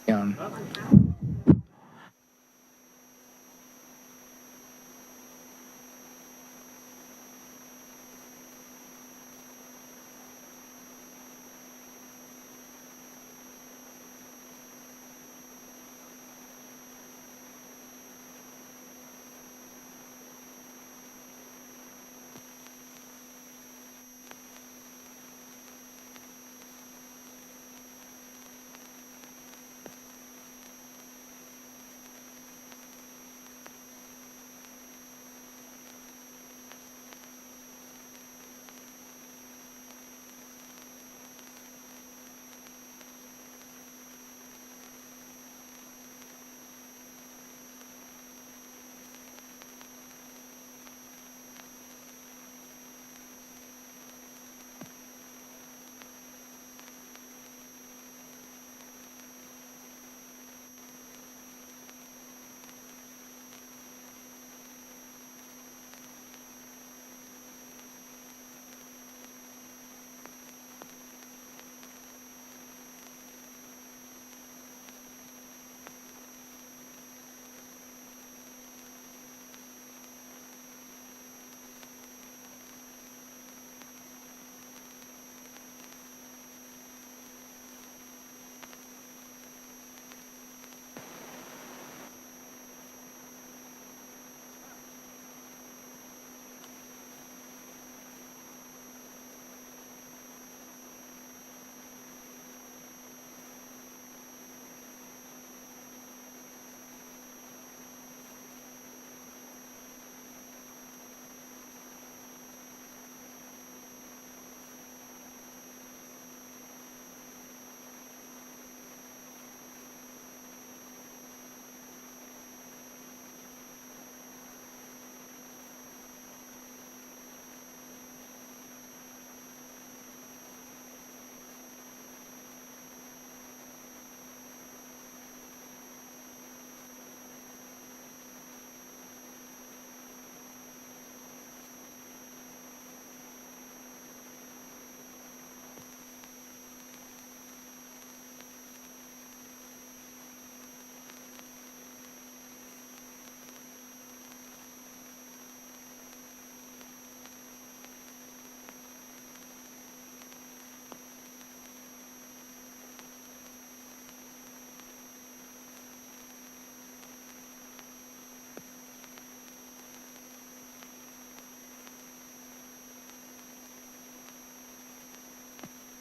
Yeah.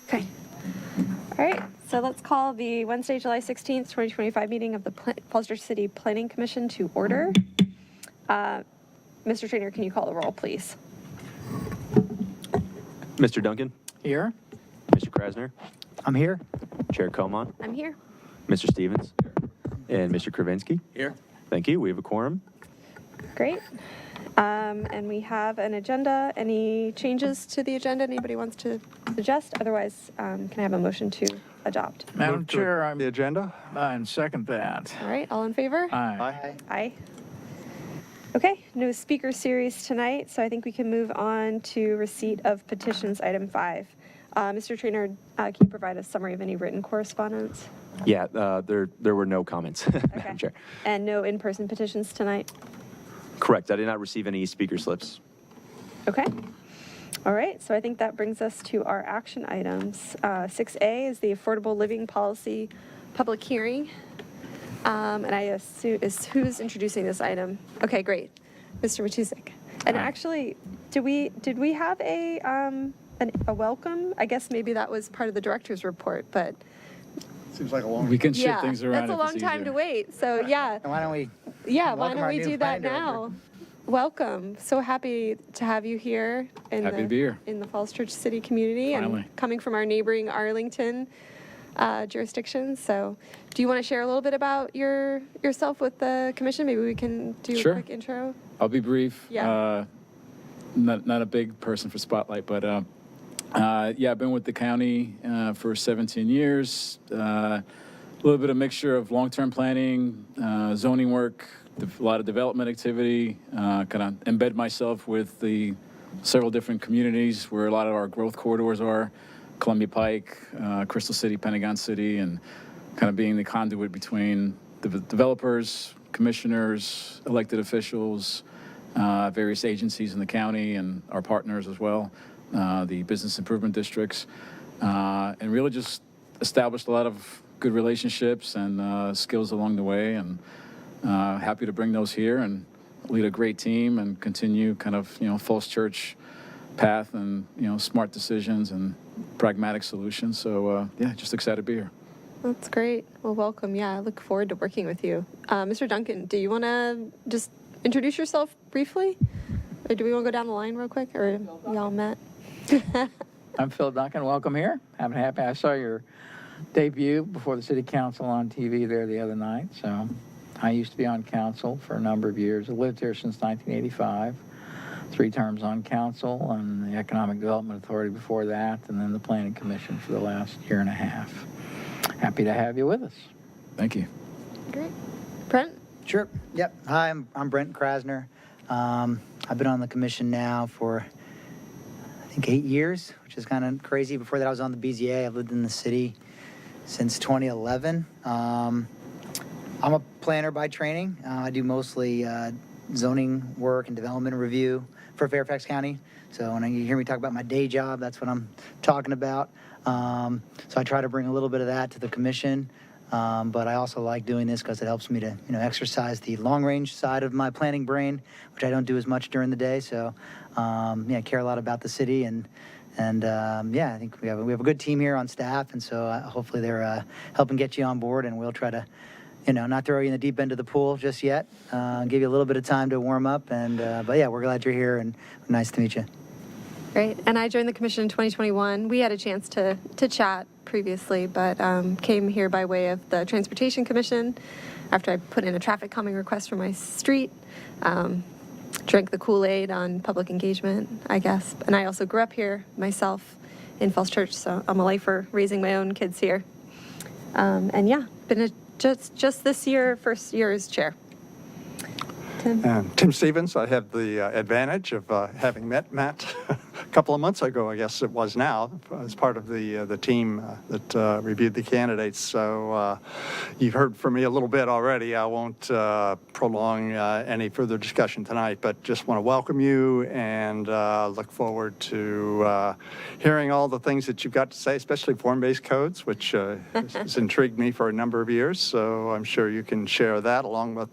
Okay. All right. So let's call the Wednesday, July 16th, 2025 meeting of the Falls Church City Planning Commission to order. Mr. Trainer, can you call the roll, please? Mr. Duncan, Here? Mr. Krasner, I'm here. Chair Comon, I'm here. Mr. Stevens, and Mr. Kravinsky. Here. Thank you. We have a quorum. Great. And we have an agenda. Any changes to the agenda anybody wants to suggest? Otherwise, can I have a motion to adopt? Madam Move to Chair, the agenda? I'm second that. All right. All in favor? Aye. Aye. Okay, no speaker series tonight, so I think we can move on to receipt of petitions, item 5. Mr. Trainer, can you provide a summary of any written correspondence? Yeah, there were no comments, Madam Chair. And no in-person petitions tonight? Correct. I did not receive any speaker slips. Okay. All right, so I think that brings us to our action items. 6A is the Affordable Living Policy Public Hearing. And I assume, who's introducing this item? Okay, great. Mr. Matusek. And actually, did we have a welcome? I guess maybe that was part of the director's report, but Seems like a long. We can shift yeah, things around. that's a long time to wait. So yeah, And why don't we? why welcome don't our we new do that planning director. now? Welcome. So happy to have you here in Happy to be here. in the Falls Church City community Finally. and coming from our neighboring Arlington jurisdiction. So do you want to share a little bit about yourself with the commission? Maybe we can do Sure. a quick intro. I'll be brief. Yeah. Not a big person for spotlight, but yeah, I've been with the county for 17 years. A little bit of mixture of long-term planning, zoning work, a lot of development activity. Kind of embed myself with the several different communities where a lot of our growth corridors are. Columbia Pike, Crystal City, Pentagon City, and kind of being the conduit between the developers, commissioners, elected officials, various agencies in the county, and our partners as well, the business improvement districts, and really just established a lot of good relationships and skills along the way, and happy to bring those here and lead a great team and continue kind of, Falls Church path and, smart decisions and pragmatic solutions. So, yeah, just excited to be here. That's great. Well, welcome. Yeah, I look forward to working with you. Mr. Duncan, do you want to just introduce yourself briefly? Or do we want to go down the line real quick? Or y'all met? I'm Phil Duncan. Welcome here. Happy. I saw your debut before the city council on TV there the other night. So I used to be on council for a number of years. I lived here since 1985. 3 terms on council and the Economic Development Authority before that, and then the Planning Commission for the last year and a half. Happy to have you with us. Thank you. Great. Brent? Sure. Yep. Hi, I'm Brent Krasner. I've been on the commission now for, I think, 8 years, which is kind of crazy. Before that, I was on the BZA. I've lived in the city since 2011. I'm a planner by training. I do mostly zoning work and development review for Fairfax County. So when you hear me talk about my day job, that's what I'm talking about. So I try to bring a little bit of that to the commission. But I also like doing this because it helps me to, exercise the long-range side of my planning brain, which I don't do as much during the day. So, I care a lot about the city, and I think we have a good team here on staff, and so hopefully they're helping get you on board, and we'll try to, not throw you in the deep end of the pool just yet. Give you a little bit of time to warm up, but yeah, we're glad you're here, and nice to meet you. Great. And I joined the commission in 2021. We had a chance to chat previously, but came here by way of the Transportation Commission after I put in a traffic calming request for my street. Drank the Kool-Aid on public engagement, I guess. And I also grew up here myself in Falls Church, so I'm a lifer raising my own kids here. And yeah, been just this year, first year as chair. Tim? Tim Stevens. I have the advantage of having met Matt a couple of months ago, I guess it was now, as part of the team that reviewed the candidates. So you've heard from me a little bit already. I won't prolong any further discussion tonight, but just want to welcome you and look forward to hearing all the things that you've got to say, especially form-based codes, which has intrigued me for a number of years. So I'm sure you can share that along with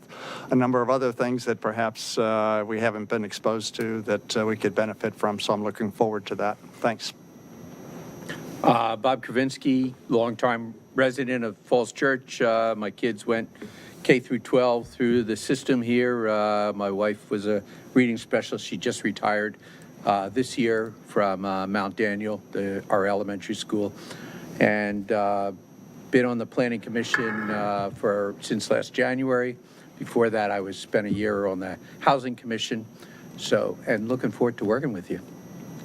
a number of other things that perhaps we haven't been exposed to that we could benefit from. So I'm looking forward to that. Thanks. Bob Kravinsky, longtime resident of Falls Church. My kids went K through 12 through the system here. My wife was a reading specialist. She just retired this year from Mount Daniel, our elementary school, and been on the Planning Commission since last January. Before that, I spent a year on the Housing Commission. And looking forward to working with you.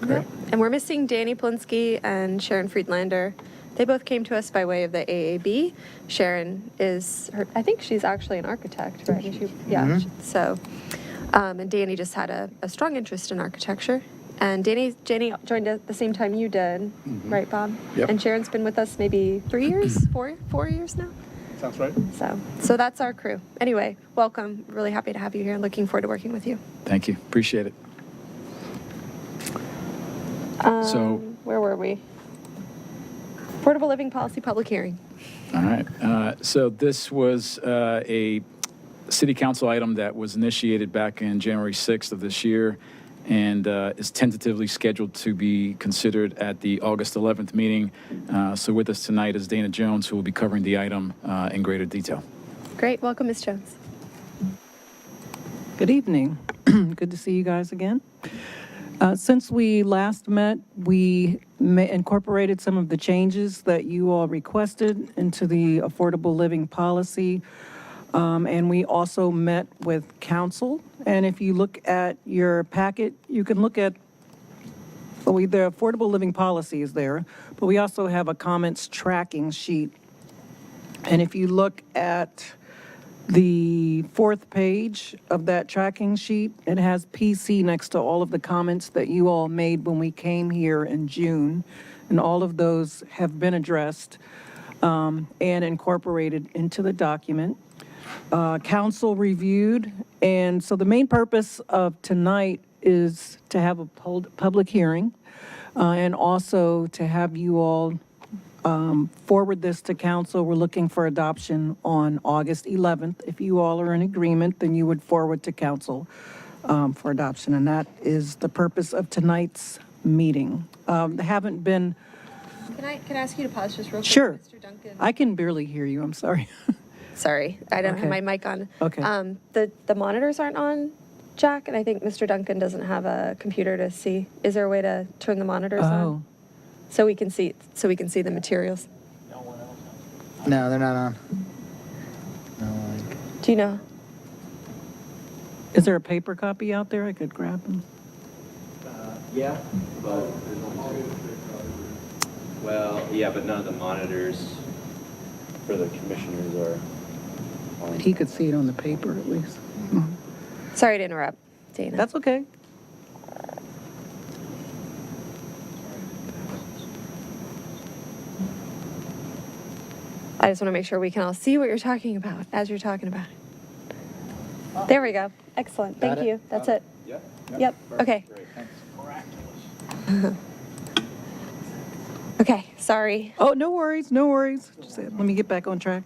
Great. And we're missing Danny Polinsky and Sharon Friedlander. They both came to us by way of the AAB. Sharon I think she's actually an architect, right? So, and Danny just had a strong interest in architecture. And Danny joined at the same time you did, right, Bob? Yep. And Sharon's been with us maybe 3 years, 4 years now. Sounds right. So that's our crew. Anyway, welcome. Really happy to have you here and looking forward to working with you. Thank you. Appreciate it. So, Where were we? Affordable Living Policy Public Hearing. all right. So this was a city council item that was initiated back in January 6th of this year and is tentatively scheduled to be considered at the August 11th meeting. So with us tonight is Dana Jones, who will be covering the item in greater detail. Great. Welcome, Ms. Jones. Good evening. Good to see you guys again. Since we last met, we incorporated some of the changes that you all requested into the affordable living policy. And we also met with council. And if you look at your packet, you can look at the affordable living policy is there, but we also have a comments tracking sheet. And if you look at the 4th page of that tracking sheet, it has PC next to all of the comments that you all made when we came here in June, and all of those have been addressed. and incorporated into the document. Council reviewed, and so the main purpose of tonight is to have a public hearing, and also to have you all forward this to council. We're looking for adoption on August 11th. If you all are in agreement, then you would forward to council for adoption, and that is the purpose of tonight's meeting. There haven't been, Can I ask you to pause just real quick? Sure. Mr. Duncan. I can barely hear you, I'm sorry. Sorry, I don't have Okay. my mic on. Okay. The monitors aren't on, Jack, and I think Mr. Duncan doesn't have a computer to see. Is there a way to turn the monitors Oh, on? So we can see the materials. No, they're not on. Do you know? is there a paper copy out there I could grab them? Yeah, but well, yeah, but none of the monitors for the commissioners are on. He could see it on the paper at least. Sorry to interrupt, Dana. That's okay. I just want to make sure we can all see what you're talking about as you're talking about it. There we go. Excellent. Got Thank it? you. That's it. Yeah? Yep. Okay. Okay. Sorry. Oh, no worries, no worries. Just, let me get back on track.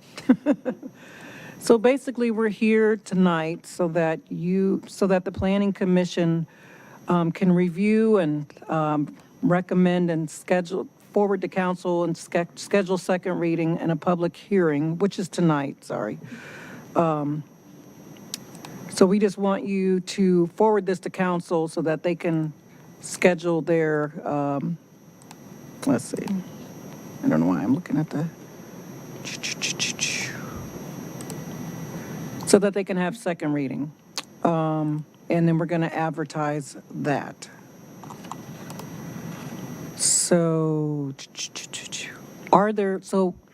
So basically, we're here tonight so that the Planning Commission can review and recommend and forward to council and schedule second reading and a public hearing, which is tonight, sorry. So we just want you to forward this to council so that they can schedule their, let's see. I don't know why I'm looking at the, so that they can have second reading. And then we're going to advertise that. So,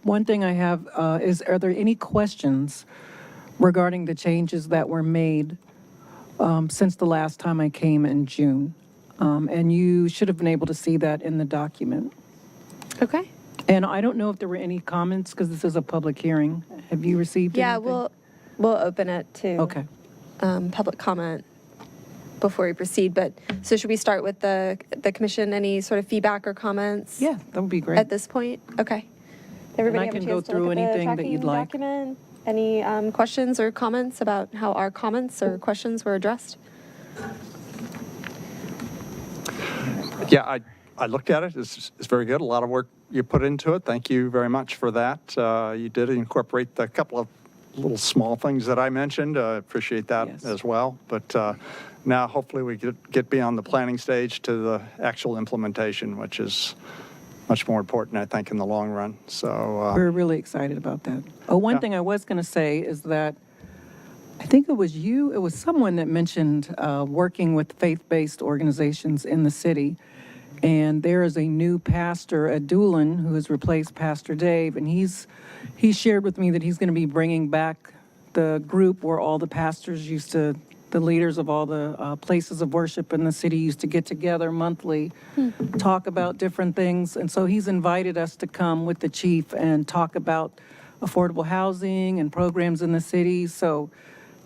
one thing I have are there any questions regarding the changes that were made since the last time I came in June? And you should have been able to see that in the document. Okay. And I don't know if there were any comments, because this is a public hearing. Have you received Yeah, anything? we'll open it to Okay. public comment before we proceed. But so should we start with the commission? Any sort of feedback or comments? Yeah, that would be great. At this point? Okay. Everybody I have a can go chance to through look at the anything that you'd tracking like. document? Any questions or comments about how our comments or questions were addressed? Yeah, I looked at it. It's very good. A lot of work you put into it. Thank you very much for that. You did incorporate a couple of little small things that I mentioned. Appreciate that Yes. as well. But now hopefully we get beyond the planning stage to the actual implementation, which is much more important, I think, in the long run. So We're really excited about that. Oh, one Yeah. thing I was going to say is that I think it was someone that mentioned working with faith-based organizations in the city. And there is a new pastor at Doolin who has replaced Pastor Dave. And he shared with me that he's going to be bringing back the group where all the pastors the leaders of all the places of worship in the city used to get together monthly, talk about different things. And so he's invited us to come with the chief and talk about affordable housing and programs in the city. So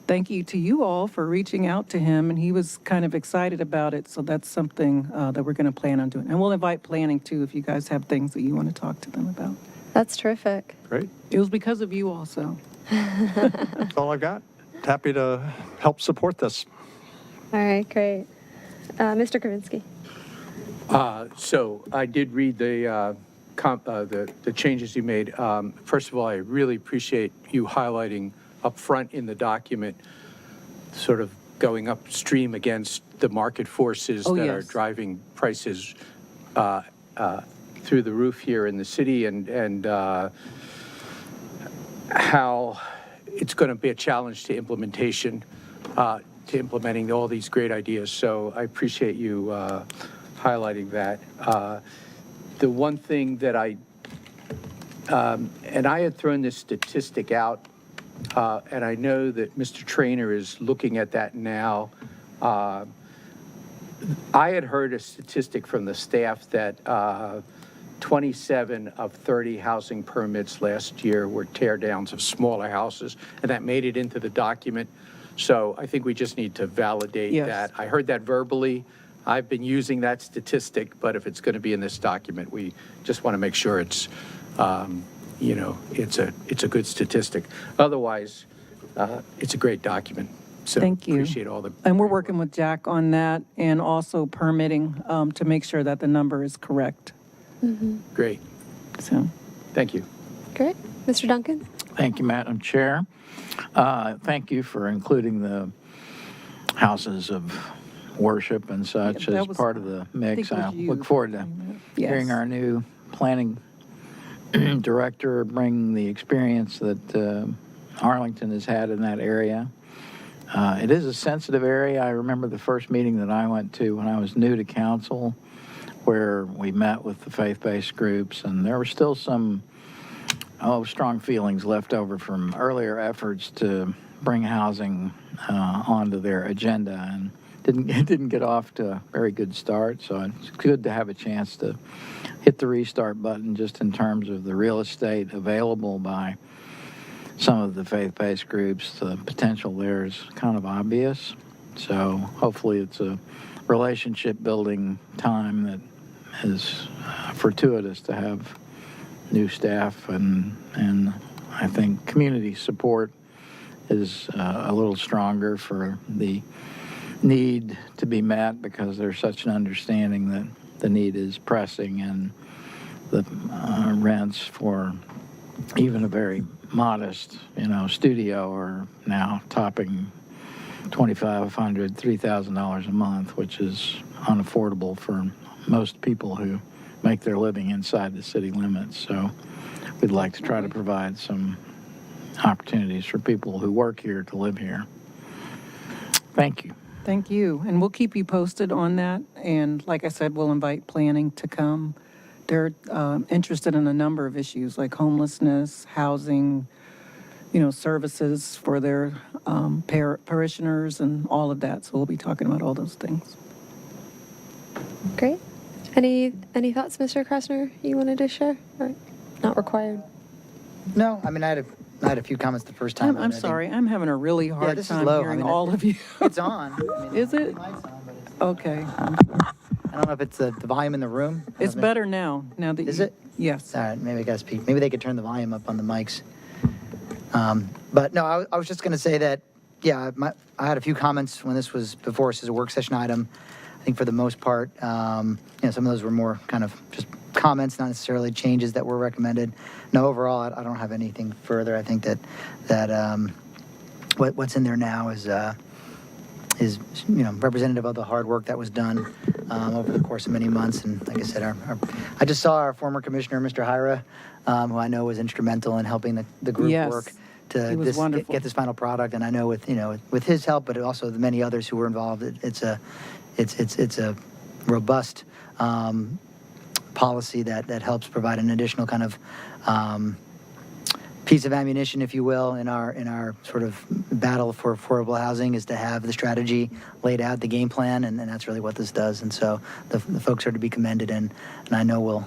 thank you to you all for reaching out to him, and he was kind of excited about it. So that's something that we're going to plan on doing. And we'll invite planning too if you guys have things that you want to talk to them about. That's terrific. great. It was because of you also. That's all I've got. Happy to help support this. All right, great. Mr. Kravinsky. So I did read the changes you made. First of all, I really appreciate you highlighting up front in the document, sort of going upstream against the market forces Oh, that are yes. driving prices through the roof here in the city, and how it's going to be a challenge to implementing all these great ideas. So I appreciate you highlighting that. The one thing that and I had thrown this statistic out, and I know that Mr. Trainer is looking at that now. I had heard a statistic from the staff that 27 of 30 housing permits last year were tear downs of smaller houses, and that made it into the document. So I think we just need to validate Yes. that. I heard that verbally. I've been using that statistic, but if it's going to be in this document, we just want to make sure it's, it's a good statistic. Otherwise, it's a great document. So Thank you. appreciate all the. And we're working with Jack on that and also permitting to make sure that the number is correct. Great. So, Thank you. Great. Mr. Duncan? Thank you, Madam Chair. Thank you for including the houses of worship and such Yeah, that as was- part of the mix. it was I you look forward to Yes. hearing our new planning director bring the experience that Arlington has had in that area. It is a sensitive area. I remember the first meeting that I went to when I was new to council, where we met with the faith-based groups, and there were still some strong feelings left over from earlier efforts to bring housing onto their agenda, and it didn't get off to a very good start. So it's good to have a chance to hit the restart button just in terms of the real estate available by some of the faith-based groups. The potential there is kind of obvious. So hopefully it's a relationship-building time that is fortuitous to have new staff, and I think community support is a little stronger for the need to be met, because there's such an understanding that the need is pressing, and the rents for even a very modest, studio are now topping $2,500, $3,000 a month, which is unaffordable for most people who make their living inside the city limits. So we'd like to try to provide some opportunities for people who work here to live here. Thank you. thank you. And we'll keep you posted on that. And like I said, we'll invite planning to come. They're interested in a number of issues like homelessness, housing, services for their parishioners and all of that. So we'll be talking about all those things. Great. Any thoughts, Mr. Krasner, you wanted to share? Or not required? No, I mean, I had a few comments the first time. I'm sorry. I'm having a really hard this is time low. I hearing mean, all of you. It's on. I mean, Is it? the mic's on, but it's, Okay. I don't know if it's the volume in the room. I don't It's know. better now. Now that Is you- it? Yes. All right, maybe I gotta speak. Maybe they could turn the volume up on the mics. But no, I was just gonna say that, yeah, I had a few comments when this was before us as a work session item. I think for the most part, some of those were more kind of just comments, not necessarily changes that were recommended. No, overall, I don't have anything further. I think that what's in there now is representative of the hard work that was done over the course of many months. And like I said, I just saw our former commissioner, Mr. Hyra, who I know was instrumental in helping the group Yes, work he to was wonderful. get this final product. And I know with his help, but also the many others who were involved, it's a robust policy that helps provide an additional kind of piece of ammunition, if you will, in our sort of battle for affordable housing, is to have the strategy laid out, the game plan, and that's really what this does. And so the folks are to be commended, and I know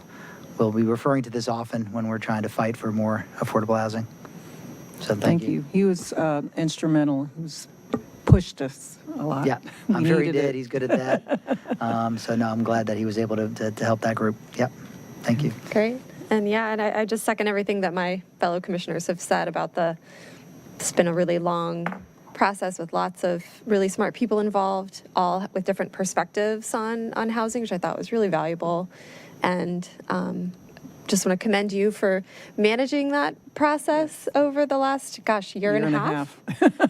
we'll be referring to this often when we're trying to fight for more affordable housing. So thank you. He was instrumental. He was pushed us a lot. Yeah, We I'm sure he needed did. it. He's good at that. So no, I'm glad that he was able to help that group. Yep. Thank you. Great. And yeah, and I just second everything that my fellow commissioners have said about it's been a really long process with lots of really smart people involved, all with different perspectives on housing, which I thought was really valuable. And just want to commend you for managing that process over the last, year and a half.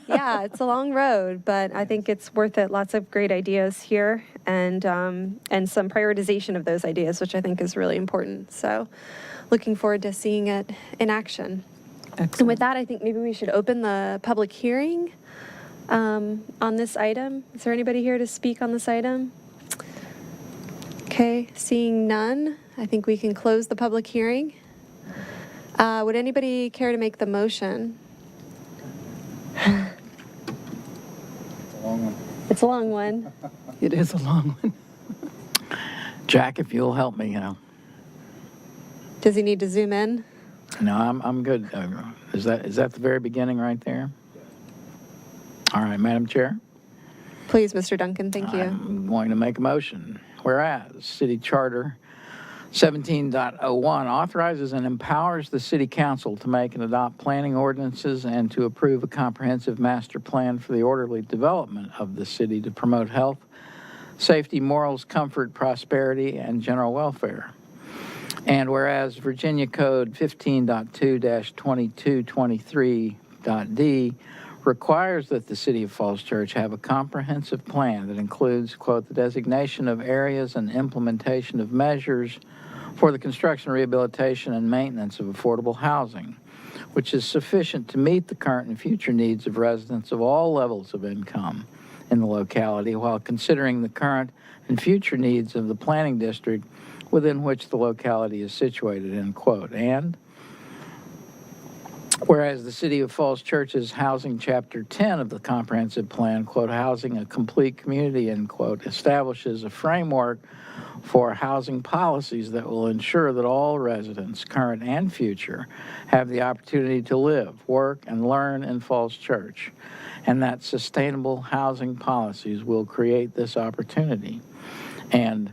Yeah, it's a long road, but I think it's worth it. Lots of great ideas here, and some prioritization of those ideas, which I think is really important. So looking forward to seeing it in action. And with Excellent. that, I think maybe we should open the public hearing on this item. Is there anybody here to speak on this item? Okay, seeing none, I think we can close the public hearing. Would anybody care to make the motion? It's a long one. It is a long one. Jack, if you'll help me, Does he need to zoom in? No, I'm good. Is that the very beginning right there? All right, Madam Chair. Please, Mr. Duncan, thank you. I'm going to make a motion. Whereas City Charter 17.01 authorizes and empowers the City Council to make and adopt planning ordinances and to approve a comprehensive master plan for the orderly development of the city to promote health, safety, morals, comfort, prosperity, and general welfare. And whereas Virginia Code 15.2-2223.d requires that the City of Falls Church have a comprehensive plan that includes, quote, the designation of areas and implementation of measures for the construction, rehabilitation, and maintenance of affordable housing, which is sufficient to meet the current and future needs of residents of all levels of income in the locality while considering the current and future needs of the planning district within which the locality is situated, end quote. And whereas the City of Falls Church's Housing Chapter 10 of the Comprehensive Plan, quote, Housing a Complete Community, end quote, establishes a framework for housing policies that will ensure that all residents, current and future, have the opportunity to live, work, and learn in Falls Church, and that sustainable housing policies will create this opportunity. And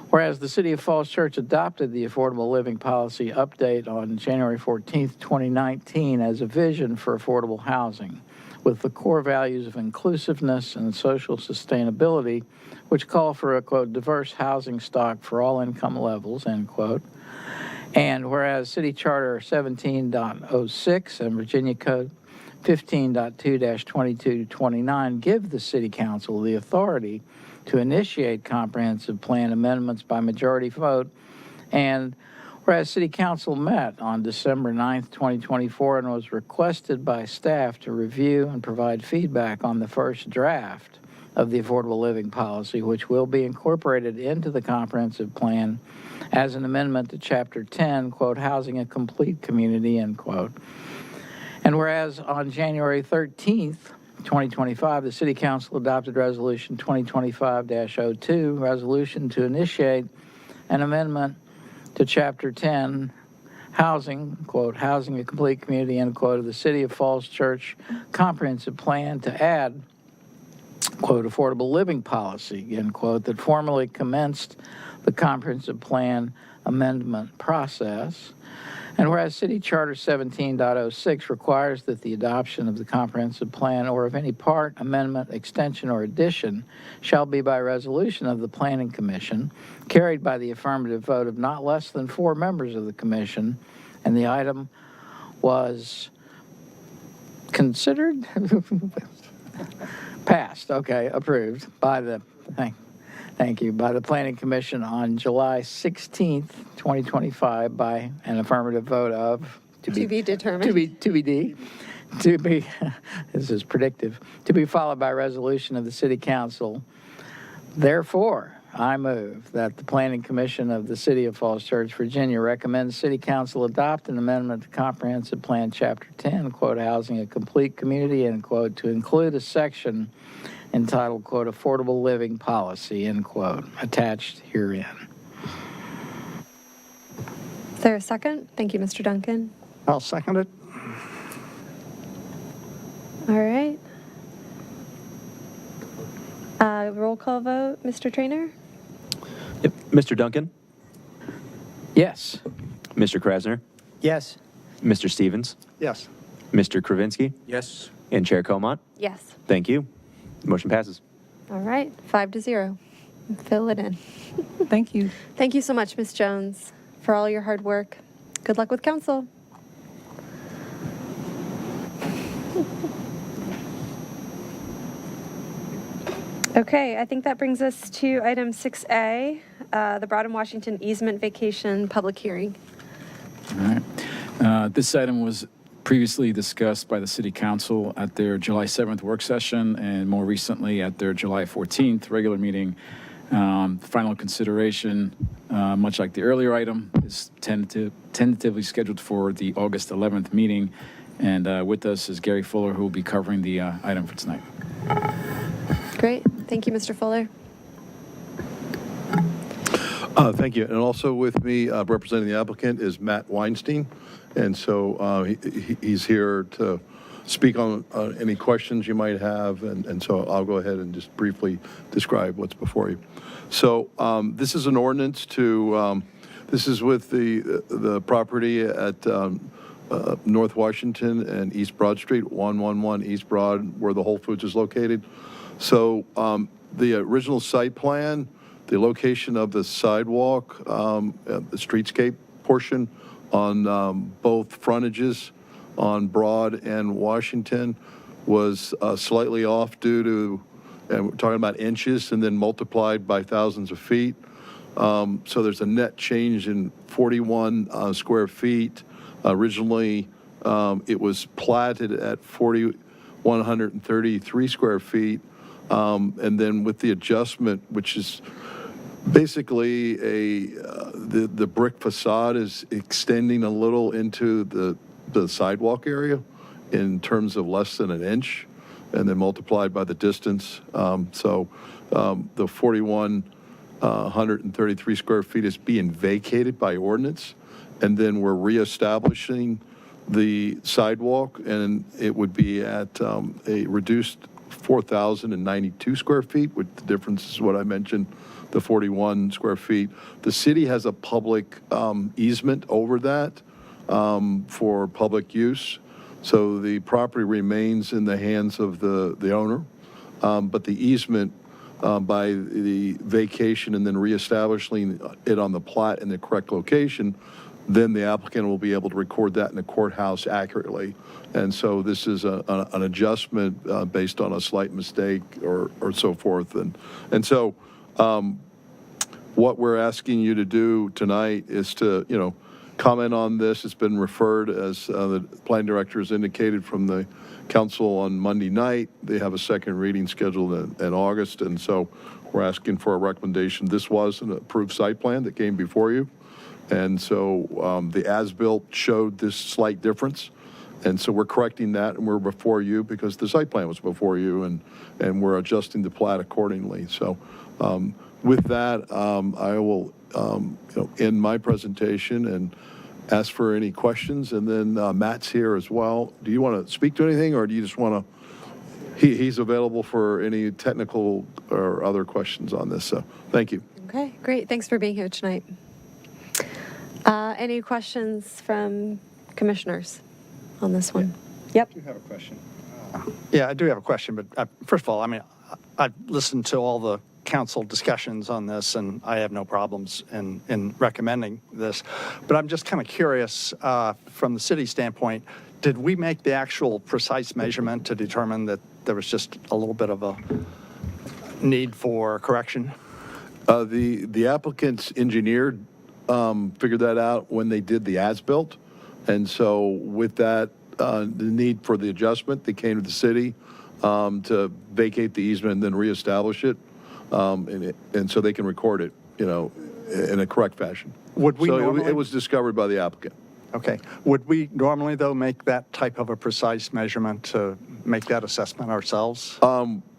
whereas the City of Falls Church adopted the Affordable Living Policy update on January 14th, 2019 as a vision for affordable housing with the core values of inclusiveness and social sustainability, which call for a, quote, diverse housing stock for all income levels, end quote. And whereas City Charter 17.06 and Virginia Code 15.2-2229 give the City Council the authority to initiate comprehensive plan amendments by majority vote, and whereas City Council met on December 9th, 2024, and was requested by staff to review and provide feedback on the first draft of the Affordable Living Policy, which will be incorporated into the comprehensive plan as an amendment to Chapter 10, quote, Housing a Complete Community, end quote. And whereas on January 13th, 2025, the City Council adopted Resolution 2025-02, resolution to initiate an amendment to Chapter 10, Housing, quote, Housing a Complete Community, end quote, of the City of Falls Church Comprehensive Plan to add, quote, Affordable Living Policy, end quote, that formally commenced the Comprehensive Plan amendment process. And whereas City Charter 17.06 requires that the adoption of the comprehensive plan or of any part, amendment, extension, or addition shall be by resolution of the Planning Commission, carried by the affirmative vote of not less than 4 members of the commission, and the item was considered, passed, okay, approved by the, thank you, by the Planning Commission on July 16th, 2025 by an affirmative vote of To be determined. This is predictive, to be followed by resolution of the City Council. Therefore, I move that the Planning Commission of the City of Falls Church, Virginia recommends City Council adopt an amendment to Comprehensive Plan Chapter 10, quote, Housing a Complete Community, end quote, to include a section entitled, quote, Affordable Living Policy, end quote, attached herein. Is there a second? Thank you, Mr. Duncan. I'll second it. All right. Roll call vote, Mr. Trainer? Yep. Mr. Duncan, Yes. Mr. Krasner, Yes. Mr. Stevens, Yes. Mr. Kravinsky, Yes. and Chair Comont. Yes. Thank you. Motion passes. All right, 5-0. Fill it in. Thank you. Thank you so much, Ms. Jones, for all your hard work. Good luck with council. Okay, I think that brings us to item 6A, the Broad and Washington easement vacation public hearing. All right. This item was previously discussed by the City Council at their July 7th work session and more recently at their July 14th regular meeting. Final consideration, much like the earlier item, is tentatively scheduled for the August 11th meeting. And with us is Gary Fuller, who will be covering the item for tonight. Great, thank you, Mr. Fuller. Thank you. And also with me, representing the applicant, is Matt Weinstein. And so he's here to speak on any questions you might have. And so I'll go ahead and just briefly describe what's before you. So this is an ordinance to, this is with the property at North Washington and East Broad Street, 111 East Broad, where the Whole Foods is located. So the original site plan, the location of the sidewalk, the streetscape portion on both frontages on Broad and Washington was slightly off due to, and we're talking about inches and then multiplied by thousands of feet. So there's a net change in 41 square feet. Originally, it was platted at 4,133 square feet. And then with the adjustment, which is basically the brick facade is extending a little into the sidewalk area in terms of less than an inch, and then multiplied by the distance. So the 4,133 square feet is being vacated by ordinance, and then we're reestablishing the sidewalk, and it would be at a reduced 4,092 square feet, with the difference is what I mentioned, the 41 square feet. The city has a public easement over that for public use. So the property remains in the hands of the owner, but the easement by the vacation and then reestablishing it on the plat in the correct location, then the applicant will be able to record that in the courthouse accurately. And so this is an adjustment based on a slight mistake or so forth. And so what we're asking you to do tonight is to, comment on this. It's been referred, as the planning director has indicated, from the council on Monday night. They have a second reading scheduled in August. And so we're asking for a recommendation. This was an approved site plan that came before you. And so the as-built showed this slight difference. And so we're correcting that, and we're before you because the site plan was before you, and we're adjusting the plat accordingly. So with that, I will end my presentation and ask for any questions. And then Matt's here as well. Do you want to speak to anything, or do you just want to? He's available for any technical or other questions on this. So thank you. Okay, great. Thanks for being here tonight. Any questions from commissioners on this one? Yep. I do have a question. Yeah, I do have a question, but first of all, I mean, I've listened to all the council discussions on this, and I have no problems in recommending this. But I'm just kind of curious, from the city standpoint, did we make the actual precise measurement to determine that there was just a little bit of a need for correction? The applicant's engineer figured that out when they did the as-built. And so with that, the need for the adjustment, they came to the city to vacate the easement and then reestablish it. And so they can record it, in a correct fashion. Would we so normally? it was discovered by the applicant. Okay. Would we normally, though, make that type of a precise measurement to make that assessment ourselves?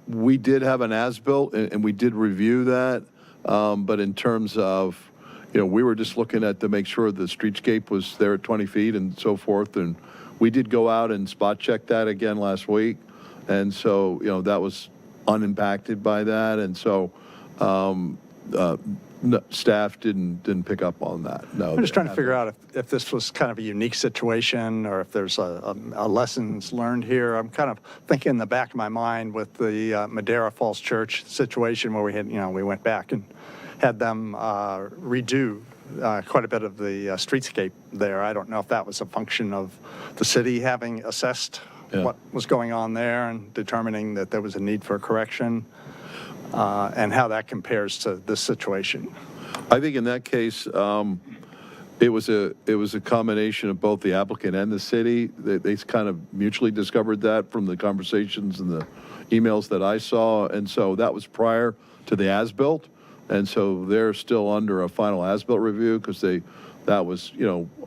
We did have an as-built, and we did review that. But in terms of, we were just looking at to make sure the streetscape was there at 20 feet and so forth. And we did go out and spot check that again last week. And so, that was unimpacted by that. And so staff didn't pick up on that. No. I'm just trying to figure out if this was kind of a unique situation or if there's a lessons learned here. I'm kind of thinking in the back of my mind with the Madera Falls Church situation where we had, we went back and had them redo quite a bit of the streetscape there. I don't know if that was a function of the city having assessed what was going on there and determining that there was a need for a correction, and how that compares to this situation. I think in that case, it was a combination of both the applicant and the city. They kind of mutually discovered that from the conversations and the emails that I saw, and so that was prior to the as-built. And so they're still under a final as-built review because that was,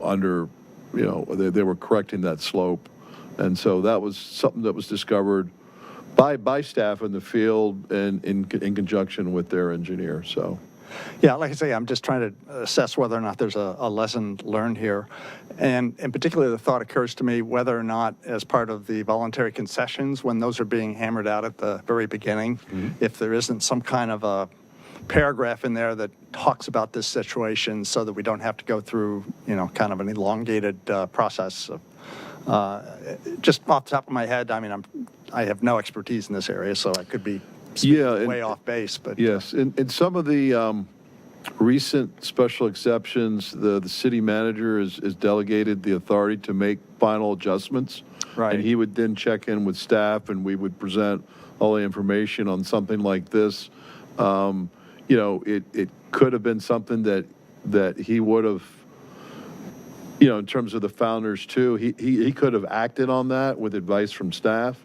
under, they were correcting that slope. And so that was something that was discovered by staff in the field and in conjunction with their engineer. So Yeah, like I say, I'm just trying to assess whether or not there's a lesson learned here. And in particular, the thought occurs to me whether or not, as part of the voluntary concessions, when those are being hammered out at the very beginning, if there isn't some kind of a paragraph in there that talks about this situation so that we don't have to go through, kind of an elongated process. Just off the top of my head, I mean, I have no expertise in this area, so I could be Yeah, way off base, but. Yes, in some of the recent special exceptions, the city manager is delegated the authority to make final adjustments. Right. And he would then check in with staff, and we would present all the information on something like this. It could have been something that he would have, in terms of the founders too, he could have acted on that with advice from staff.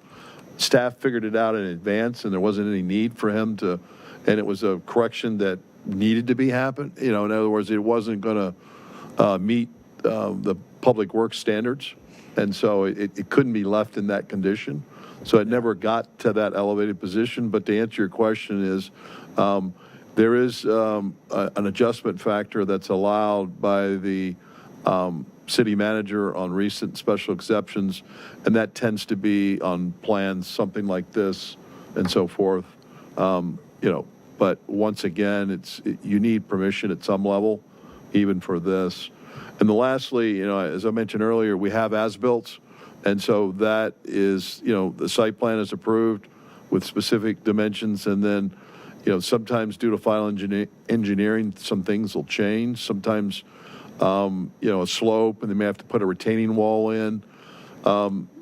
Staff figured it out in advance, and there wasn't any need for him to, and it was a correction that needed to be happen. In other words, it wasn't going to meet the public works standards, and so it couldn't be left in that condition. So it never got to that elevated position. But to answer your question is, there is an adjustment factor that's allowed by the city manager on recent special exceptions, and that tends to be on plans, something like this and so forth. But once again, you need permission at some level, even for this. And then lastly, as I mentioned earlier, we have as-built, and so that is, the site plan is approved with specific dimensions, and then, sometimes due to final engineering, some things will change. Sometimes a slope, and they may have to put a retaining wall in.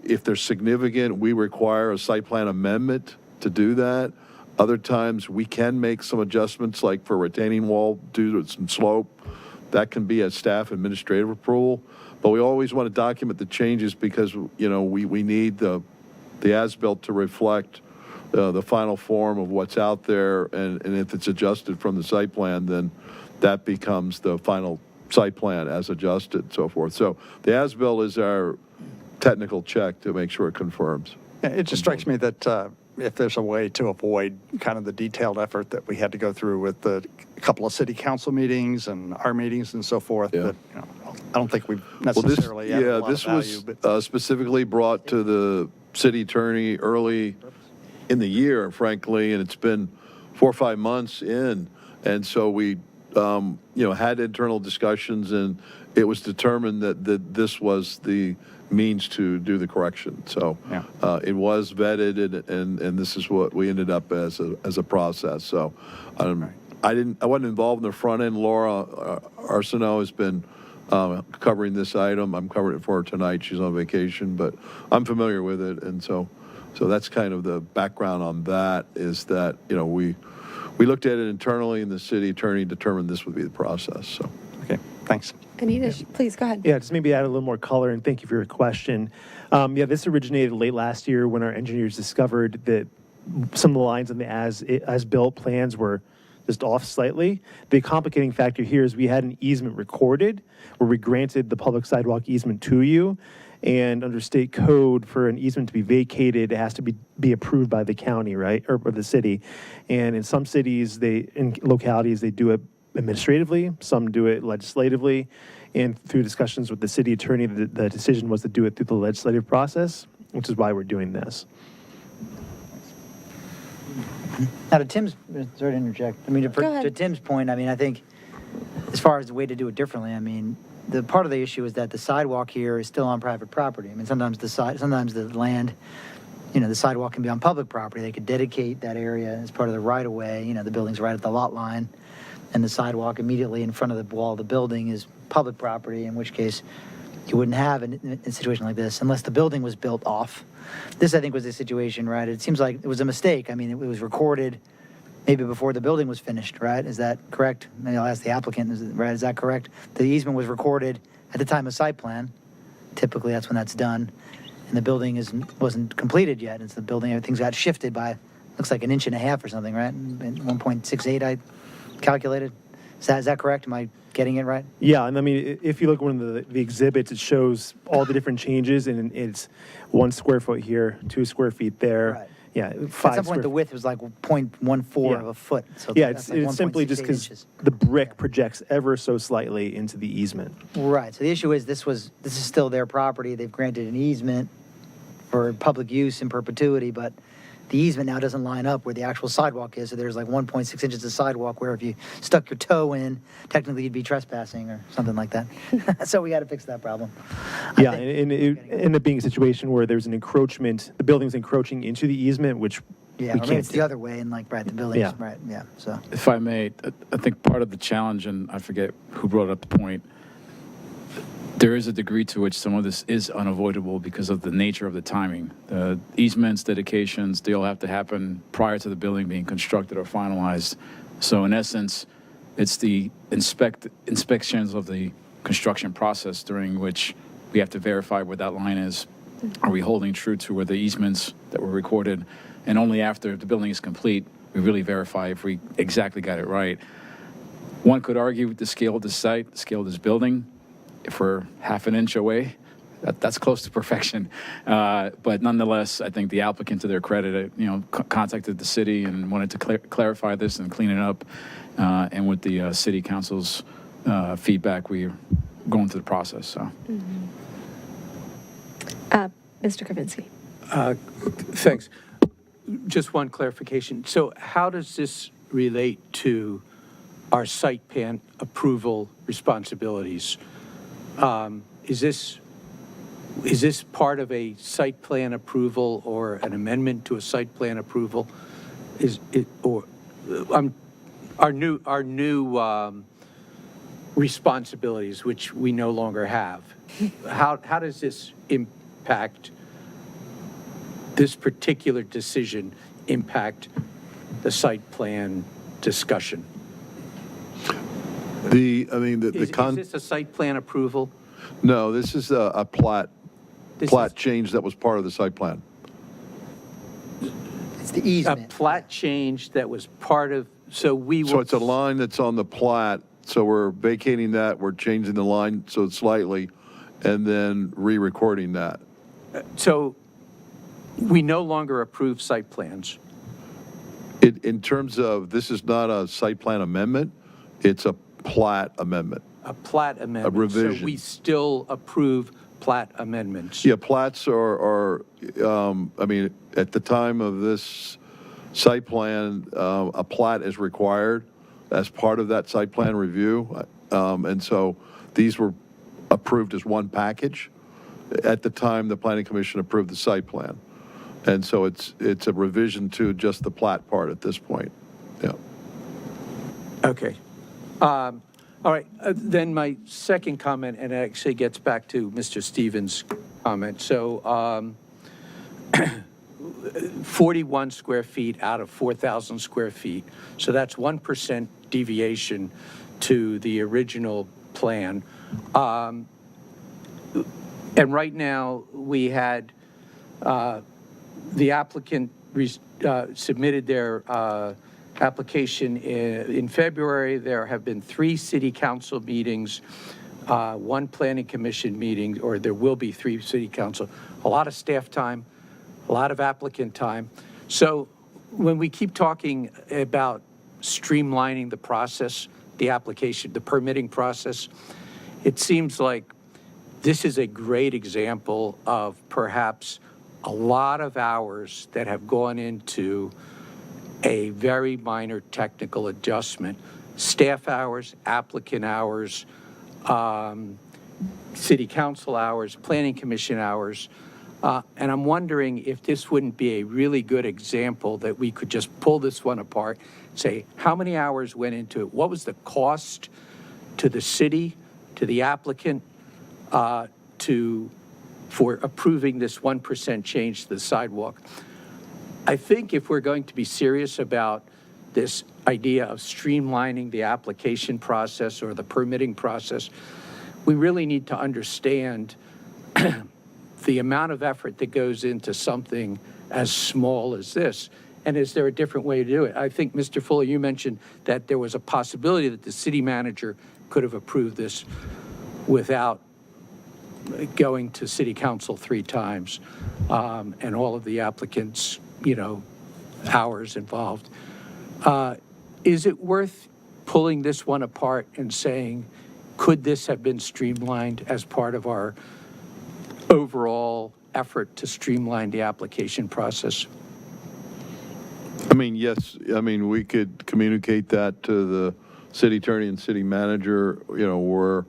If they're significant, we require a site plan amendment to do that. Other times, we can make some adjustments, like for retaining wall due to some slope. That can be a staff administrative approval. But we always want to document the changes because, we need the as-built to reflect the final form of what's out there. And if it's adjusted from the site plan, then that becomes the final site plan as adjusted, so forth. So the as-built is our technical check to make sure it confirms. Yeah, it just strikes me that if there's a way to avoid kind of the detailed effort that we had to go through with a couple of city council meetings and our meetings and so forth, Yeah. that, I don't think we've necessarily added a lot of value. This But was specifically brought to the city attorney early in the year, frankly, and it's been 4 or 5 months in. And so we, had internal discussions, and it was determined that this was the means to do the correction. So Yeah. it was vetted, and this is what we ended up as a process. So I wasn't involved in the front end. Laura Arsenault has been covering this item. I'm covering it for her tonight. She's on vacation, but I'm familiar with it, and so that's kind of the background on that. Is that we looked at it internally, and the city attorney determined this would be the process. So. Okay, thanks. Anita, please go ahead. Yeah, just maybe add a little more color, and thank you for your question. This originated late last year when our engineers discovered that some of the lines on the as-built plans were just off slightly. The complicating factor here is we had an easement recorded where we granted the public sidewalk easement to you, and under state code, for an easement to be vacated, it has to be approved by the county, right, or the city. And in some cities, in localities, they do it administratively, some do it legislatively, and through discussions with the city attorney, the decision was to do it through the legislative process, which is why we're doing this. Now, to Tim's, sorry to interject. I mean, Go ahead. to Tim's point, I mean, I think as far as the way to do it differently, I mean, the part of the issue is that the sidewalk here is still on private property. I mean, sometimes the land, the sidewalk can be on public property. They could dedicate that area as part of the right of way. The building's right at the lot line, and the sidewalk immediately in front of the wall of the building is public property, in which case you wouldn't have a situation like this unless the building was built off. This, I think, was the situation, right? It seems like it was a mistake. I mean, it was recorded maybe before the building was finished, right? Is that correct? Maybe I'll ask the applicant, is that correct? The easement was recorded at the time of site plan. Typically, that's when that's done. And the building wasn't completed yet. It's the building, everything's got shifted by, looks like 1.5 inches or something, right? 1.68, I calculated. Is that correct? Am I getting it right? Yeah, and I mean, if you look at one of the exhibits, it shows all the different changes, and it's 1 square foot here, 2 square feet there. Right. Yeah, At 5 some square point, the width was like 0.14 Yeah. of a foot. So Yeah, that's it's like simply 1.68 just because inches. the brick projects ever so slightly into the easement. Right, so the issue is this is still their property. They've granted an easement for public use in perpetuity, but the easement now doesn't line up where the actual sidewalk is. So there's like 1.6 inches of sidewalk where if you stuck your toe in, technically you'd be trespassing or something like that. So we got to fix that problem. Yeah, and it ended up being a situation where there's an encroachment, the building's encroaching into the easement, which Yeah, we or maybe can't it's the do. other way and like, right, the buildings, Yeah. right, yeah, so. If I may, I think part of the challenge, and I forget who brought up the point, there is a degree to which some of this is unavoidable because of the nature of the timing. The easements, dedications, they all have to happen prior to the building being constructed or finalized. So in essence, it's the inspections of the construction process during which we have to verify where that line is. Are we holding true to where the easements that were recorded? And only after the building is complete, we really verify if we exactly got it right. One could argue with the scale of the site, the scale of this building. If we're half an inch away, that's close to perfection. But nonetheless, I think the applicant, to their credit, contacted the city and wanted to clarify this and clean it up. And with the city council's feedback, we're going through the process. So, Mr. Kravinsky. Thanks. Just one clarification. So how does this relate to our site plan approval responsibilities? Is this part of a site plan approval or an amendment to a site plan approval? Is it, or our new responsibilities, which we no longer have? How does this impact, this particular decision impact the site plan discussion? The Is this a site plan approval? No, this is a plat change that was part of the site plan. It's the A easement. plat change that was part of, so we So will. it's a line that's on the plat, so we're vacating that, we're changing the line so slightly, and then re-recording that. So we no longer approve site plans. In terms of, this is not a site plan amendment, it's a plat amendment. A plat amendment. revision. So we still approve plat amendments. Yeah, plats are at the time of this site plan, a plat is required as part of that site plan review. And so these were approved as one package at the time the planning commission approved the site plan. And so it's a revision to just the plat part at this point. Yeah. Okay. All right, then my second comment, and it actually gets back to Mr. Stevens' comment. So 41 square feet out of 4,000 square feet. So that's 1% deviation to the original plan. And right now, we had the applicant submitted their application in February. There have been 3 city council meetings, 1 planning commission meeting, or there will be 3 city council, a lot of staff time, a lot of applicant time. So when we keep talking about streamlining the process, the application, the permitting process, it seems like this is a great example of perhaps a lot of hours that have gone into a very minor technical adjustment. Staff hours, applicant hours, city council hours, planning commission hours. And I'm wondering if this wouldn't be a really good example that we could just pull this one apart, say, how many hours went into it? What was the cost to the city, to the applicant, for approving this 1% change to the sidewalk? I think if we're going to be serious about this idea of streamlining the application process or the permitting process, we really need to understand the amount of effort that goes into something as small as this. And is there a different way to do it? I think, Mr. Fuller, you mentioned that there was a possibility that the city manager could have approved this without going to city council 3 times, and all of the applicants hours involved. Is it worth pulling this one apart and saying, could this have been streamlined as part of our overall effort to streamline the application process? I mean, yes, I mean, we could communicate that to the city attorney and city manager, where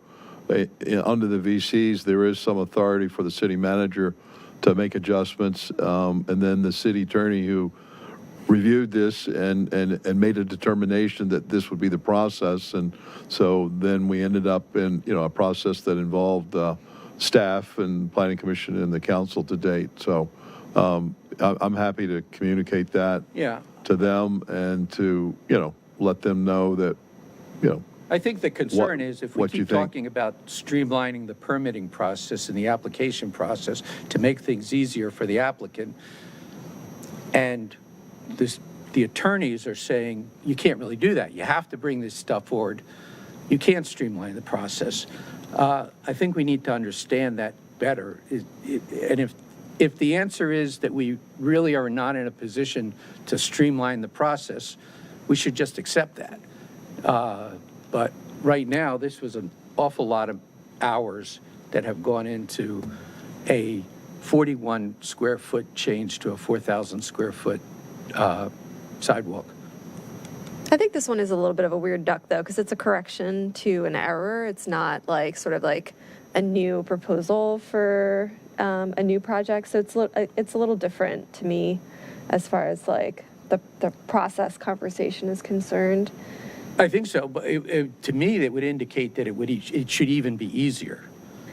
under the VCs, there is some authority for the city manager to make adjustments, and then the city attorney who reviewed this and made a determination that this would be the process. And so then we ended up in, a process that involved staff and planning commission and the council to date. So I'm happy to communicate that to them and to, let them know that, I think the concern is if we what you keep think. talking about streamlining the permitting process and the application process to make things easier for the applicant, and the attorneys are saying, you can't really do that. You have to bring this stuff forward. You can't streamline the process. I think we need to understand that better. And if the answer is that we really are not in a position to streamline the process, we should just accept that. But right now, this was an awful lot of hours that have gone into a 41 square foot change to a 4,000 square foot sidewalk. I think this one is a little bit of a weird duck, though, because it's a correction to an error. It's not like sort of like a new proposal for a new project. So it's a little different to me as far as like the process conversation is concerned. I think so, but to me, it would indicate that it should even be easier.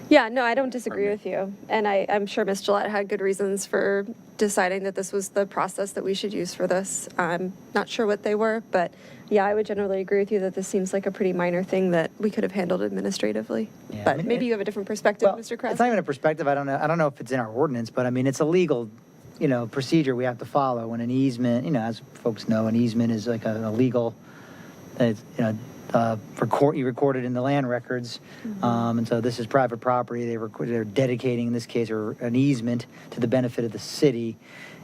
Yeah, no, I don't disagree with you. And I'm sure Ms. Gillette had good reasons for deciding that this was the process that we should use for this. I'm not sure what they were, but yeah, I would generally agree with you that this seems like a pretty minor thing that we could have handled administratively. Yeah, But I mean, maybe you have a different perspective, Well, Mr. Kress. it's not even a perspective. I don't know if it's in our ordinance, but I mean, it's a legal, procedure we have to follow when an easement, as folks know, an easement is like a legal, it's, you record it in the land records. And so this is private property. They're dedicating, in this case, or an easement to the benefit of the city.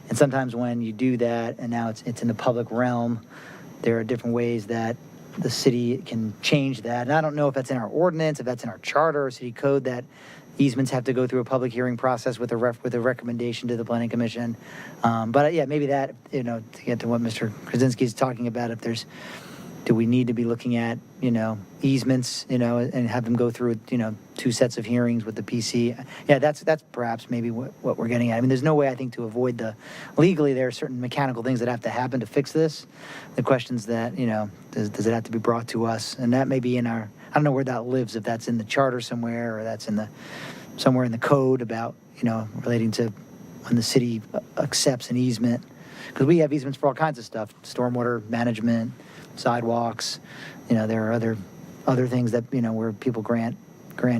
And sometimes when you do that, and now it's in the public realm, there are different ways that the city can change that. And I don't know if that's in our ordinance, if that's in our charter or city code, that easements have to go through a public hearing process with a recommendation to the planning commission. But yeah, maybe that, to get to what Mr. Krasinski is talking about, do we need to be looking at, easements, and have them go through, 2 sets of hearings with the PC? Yeah, that's perhaps maybe what we're getting at. I mean, there's no way, I think, to avoid legally, there are certain mechanical things that have to happen to fix this. The questions that, does it have to be brought to us? And that may be in I don't know where that lives, if that's in the charter somewhere, or that's somewhere in the code about, relating to when the city accepts an easement. Because we have easements for all kinds of stuff, stormwater management, sidewalks, there are other things that, where people grant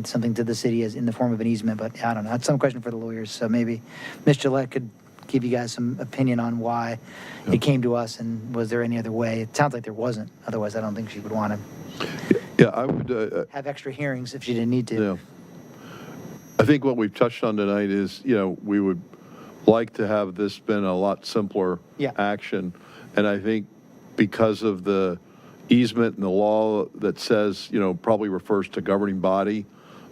something to the city as in the form of an easement, but I don't know. That's some question for the lawyers. So maybe Ms. Gillette could give you guys some opinion on why it came to us, and was there any other way? It sounds like there wasn't. Otherwise, I don't think she would want to Yeah, I would. have extra hearings if she didn't need to. Yeah. I think what we've touched on tonight is, we would like to have this been a lot simpler action. And I think because of the easement and the law that says, probably refers to governing body.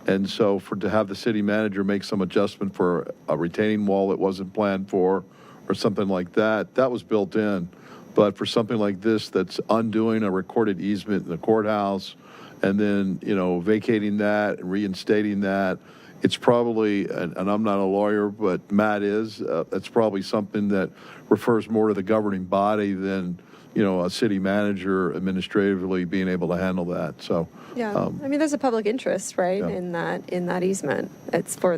And so to have the city manager make some adjustment for a retaining wall that wasn't planned for, or something like that, that was built in. But for something like this, that's undoing a recorded easement in the courthouse, and then, vacating that and reinstating that, it's probably, and I'm not a lawyer, but Matt is, it's probably something that refers more to the governing body than, a city manager administratively being able to handle that. So, Yeah, I mean, there's a public interest, right, Yeah. in that easement. It's for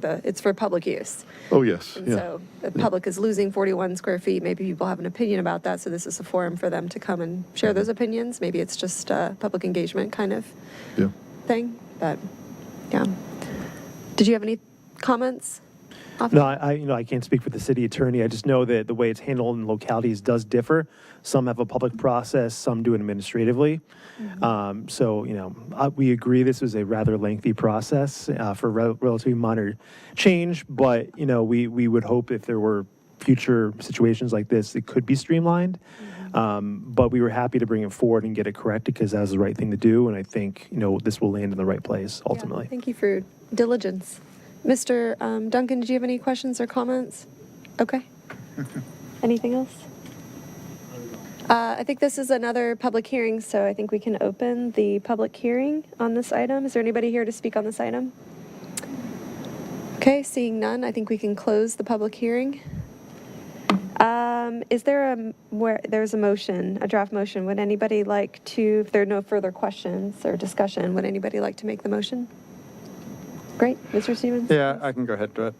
public use. oh, yes, And yeah. so the public is losing 41 square feet. Maybe people have an opinion about that, so this is a forum for them to come and share those opinions. Maybe it's just a public engagement kind of Yeah. thing, but yeah. Did you have any comments? No, I can't speak for the city attorney. I just know that the way it's handled in localities does differ. Some have a public process, some do it administratively. So, we agree this was a rather lengthy process for relatively minor change, but, we would hope if there were future situations like this, it could be streamlined. But we were happy to bring it forward and get it corrected because that was the right thing to do. And I think, this will land in the right place ultimately. Yeah, thank you for your diligence. Mr. Duncan, did you have any questions or comments? Okay. Anything else? I think this is another public hearing, so I think we can open the public hearing on this item. Is there anybody here to speak on this item? Okay, seeing none, I think we can close the public hearing. Is there there's a motion, a draft motion? Would anybody like to, if there are no further questions or discussion, would anybody like to make the motion? Great, Mr. Stevens? Yeah, I can go ahead to it.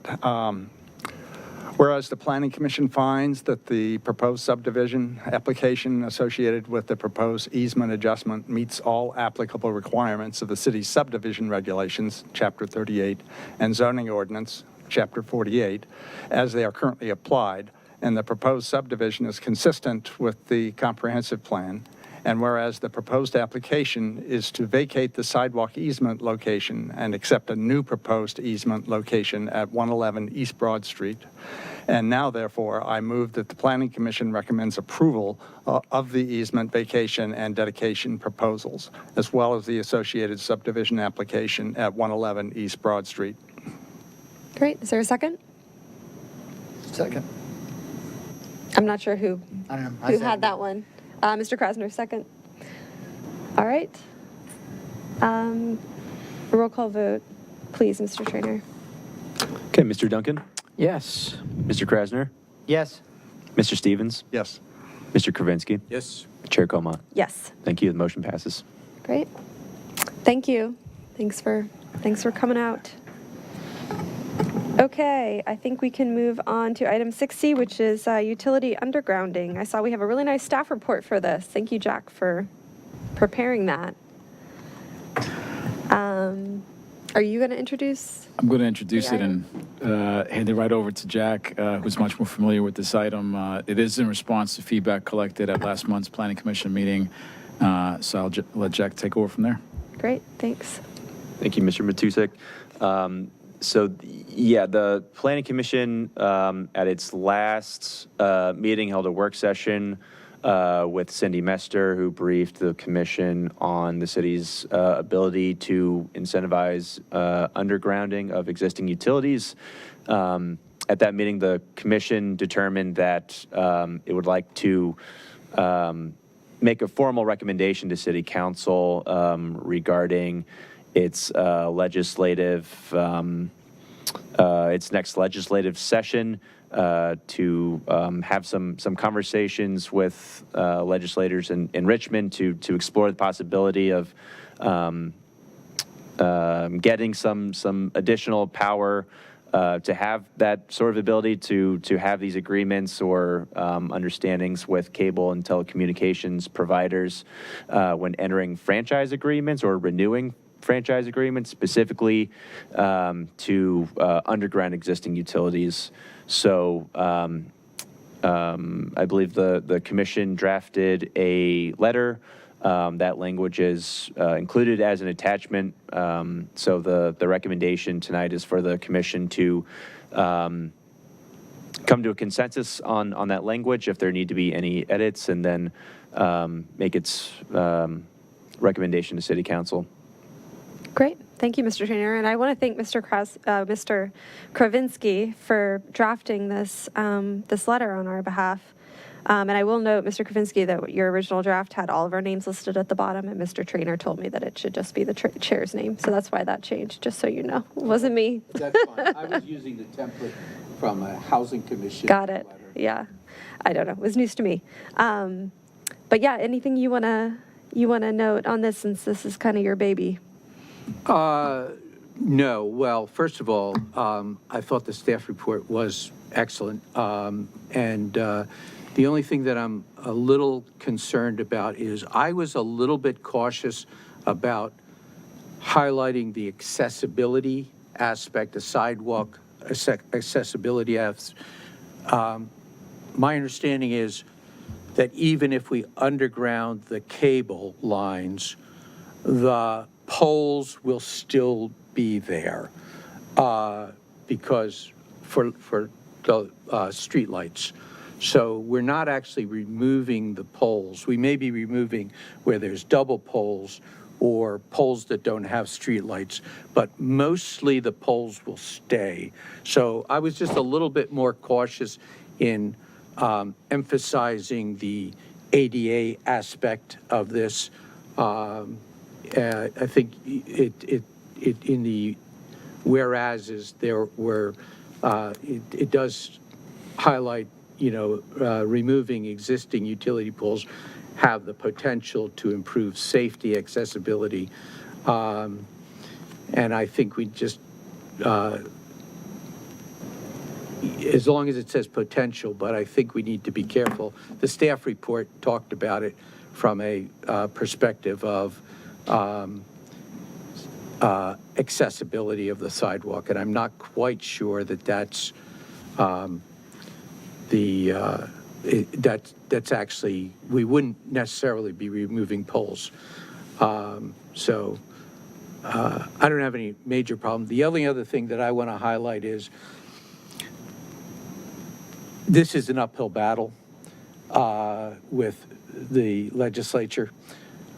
Whereas the Planning Commission finds that the proposed subdivision application associated with the proposed easement adjustment meets all applicable requirements of the city's subdivision regulations, Chapter 38, and zoning ordinance, Chapter 48, as they are currently applied, and the proposed subdivision is consistent with the comprehensive plan. And whereas the proposed application is to vacate the sidewalk easement location and accept a new proposed easement location at 111 East Broad Street. And now, therefore, I move that the Planning Commission recommends approval of the easement vacation and dedication proposals, as well as the associated subdivision application at 111 East Broad Street. Great, is there a second? Second. I'm not sure who I don't know. who had that one. Mr. Krasner, second. All right. Roll call vote, please, Mr. Trainer. Okay, Mr. Duncan, Yes. Mr. Krasner, Yes. Mr. Stevens, Yes. Mr. Kravinsky, Yes. Chair Coma. Yes. Thank you. The motion passes. Great. Thank you. Thanks for coming out. Okay, I think we can move on to item 6C, which is utility undergrounding. I saw we have a really nice staff report for this. Thank you, Jack, for preparing that. Are you going to introduce? I'm going to introduce it Yeah. and hand it right over to Jack, who's much more familiar with this item. It is in response to feedback collected at last month's Planning Commission meeting, so I'll let Jack take over from there. Great, thanks. Thank you, Mr. Matusek. The Planning Commission at its last meeting held a work session with Cindy Mester, who briefed the commission on the city's ability to incentivize undergrounding of existing utilities. At that meeting, the commission determined that it would like to make a formal recommendation to City Council regarding its its next legislative session to have some conversations with legislators in Richmond to explore the possibility of getting some additional power to have that sort of ability to have these agreements or understandings with cable and telecommunications providers when entering franchise agreements or renewing franchise agreements, specifically to underground existing utilities. So I believe the commission drafted a letter. That language is included as an attachment. So the recommendation tonight is for the commission to come to a consensus on that language if there need to be any edits, and then make its recommendation to City Council. Great. Thank you, Mr. Trainer. And I want to thank Mr. Kravinsky for drafting this letter on our behalf. And I will note, Mr. Kravinsky, that your original draft had all of our names listed at the bottom, and Mr. Trainer told me that it should just be the chair's name. So that's why that changed, just so you know. It wasn't me. That's fine. I was using the template from a housing commission. Got it. letter. Yeah. I don't know. It was news to me. But yeah, anything you want to note on this, since this is kind of your baby? No. Well, first of all, I thought the staff report was excellent. And the only thing that I'm a little concerned about is I was a little bit cautious about highlighting the accessibility aspect, the sidewalk accessibility aspect. My understanding is that even if we underground the cable lines, the poles will still be there because for the streetlights. So we're not actually removing the poles. We may be removing where there's double poles or poles that don't have streetlights, but mostly the poles will stay. So I was just a little bit more cautious in emphasizing the ADA aspect of this. I think it in the whereases there were, it does highlight, removing existing utility poles have the potential to improve safety, accessibility. And I think we just, as long as it says potential, but I think we need to be careful. The staff report talked about it from a perspective of accessibility of the sidewalk, and I'm not quite sure that that's that's actually, we wouldn't necessarily be removing poles. So I don't have any major problem. The only other thing that I want to highlight is this is an uphill battle with the legislature.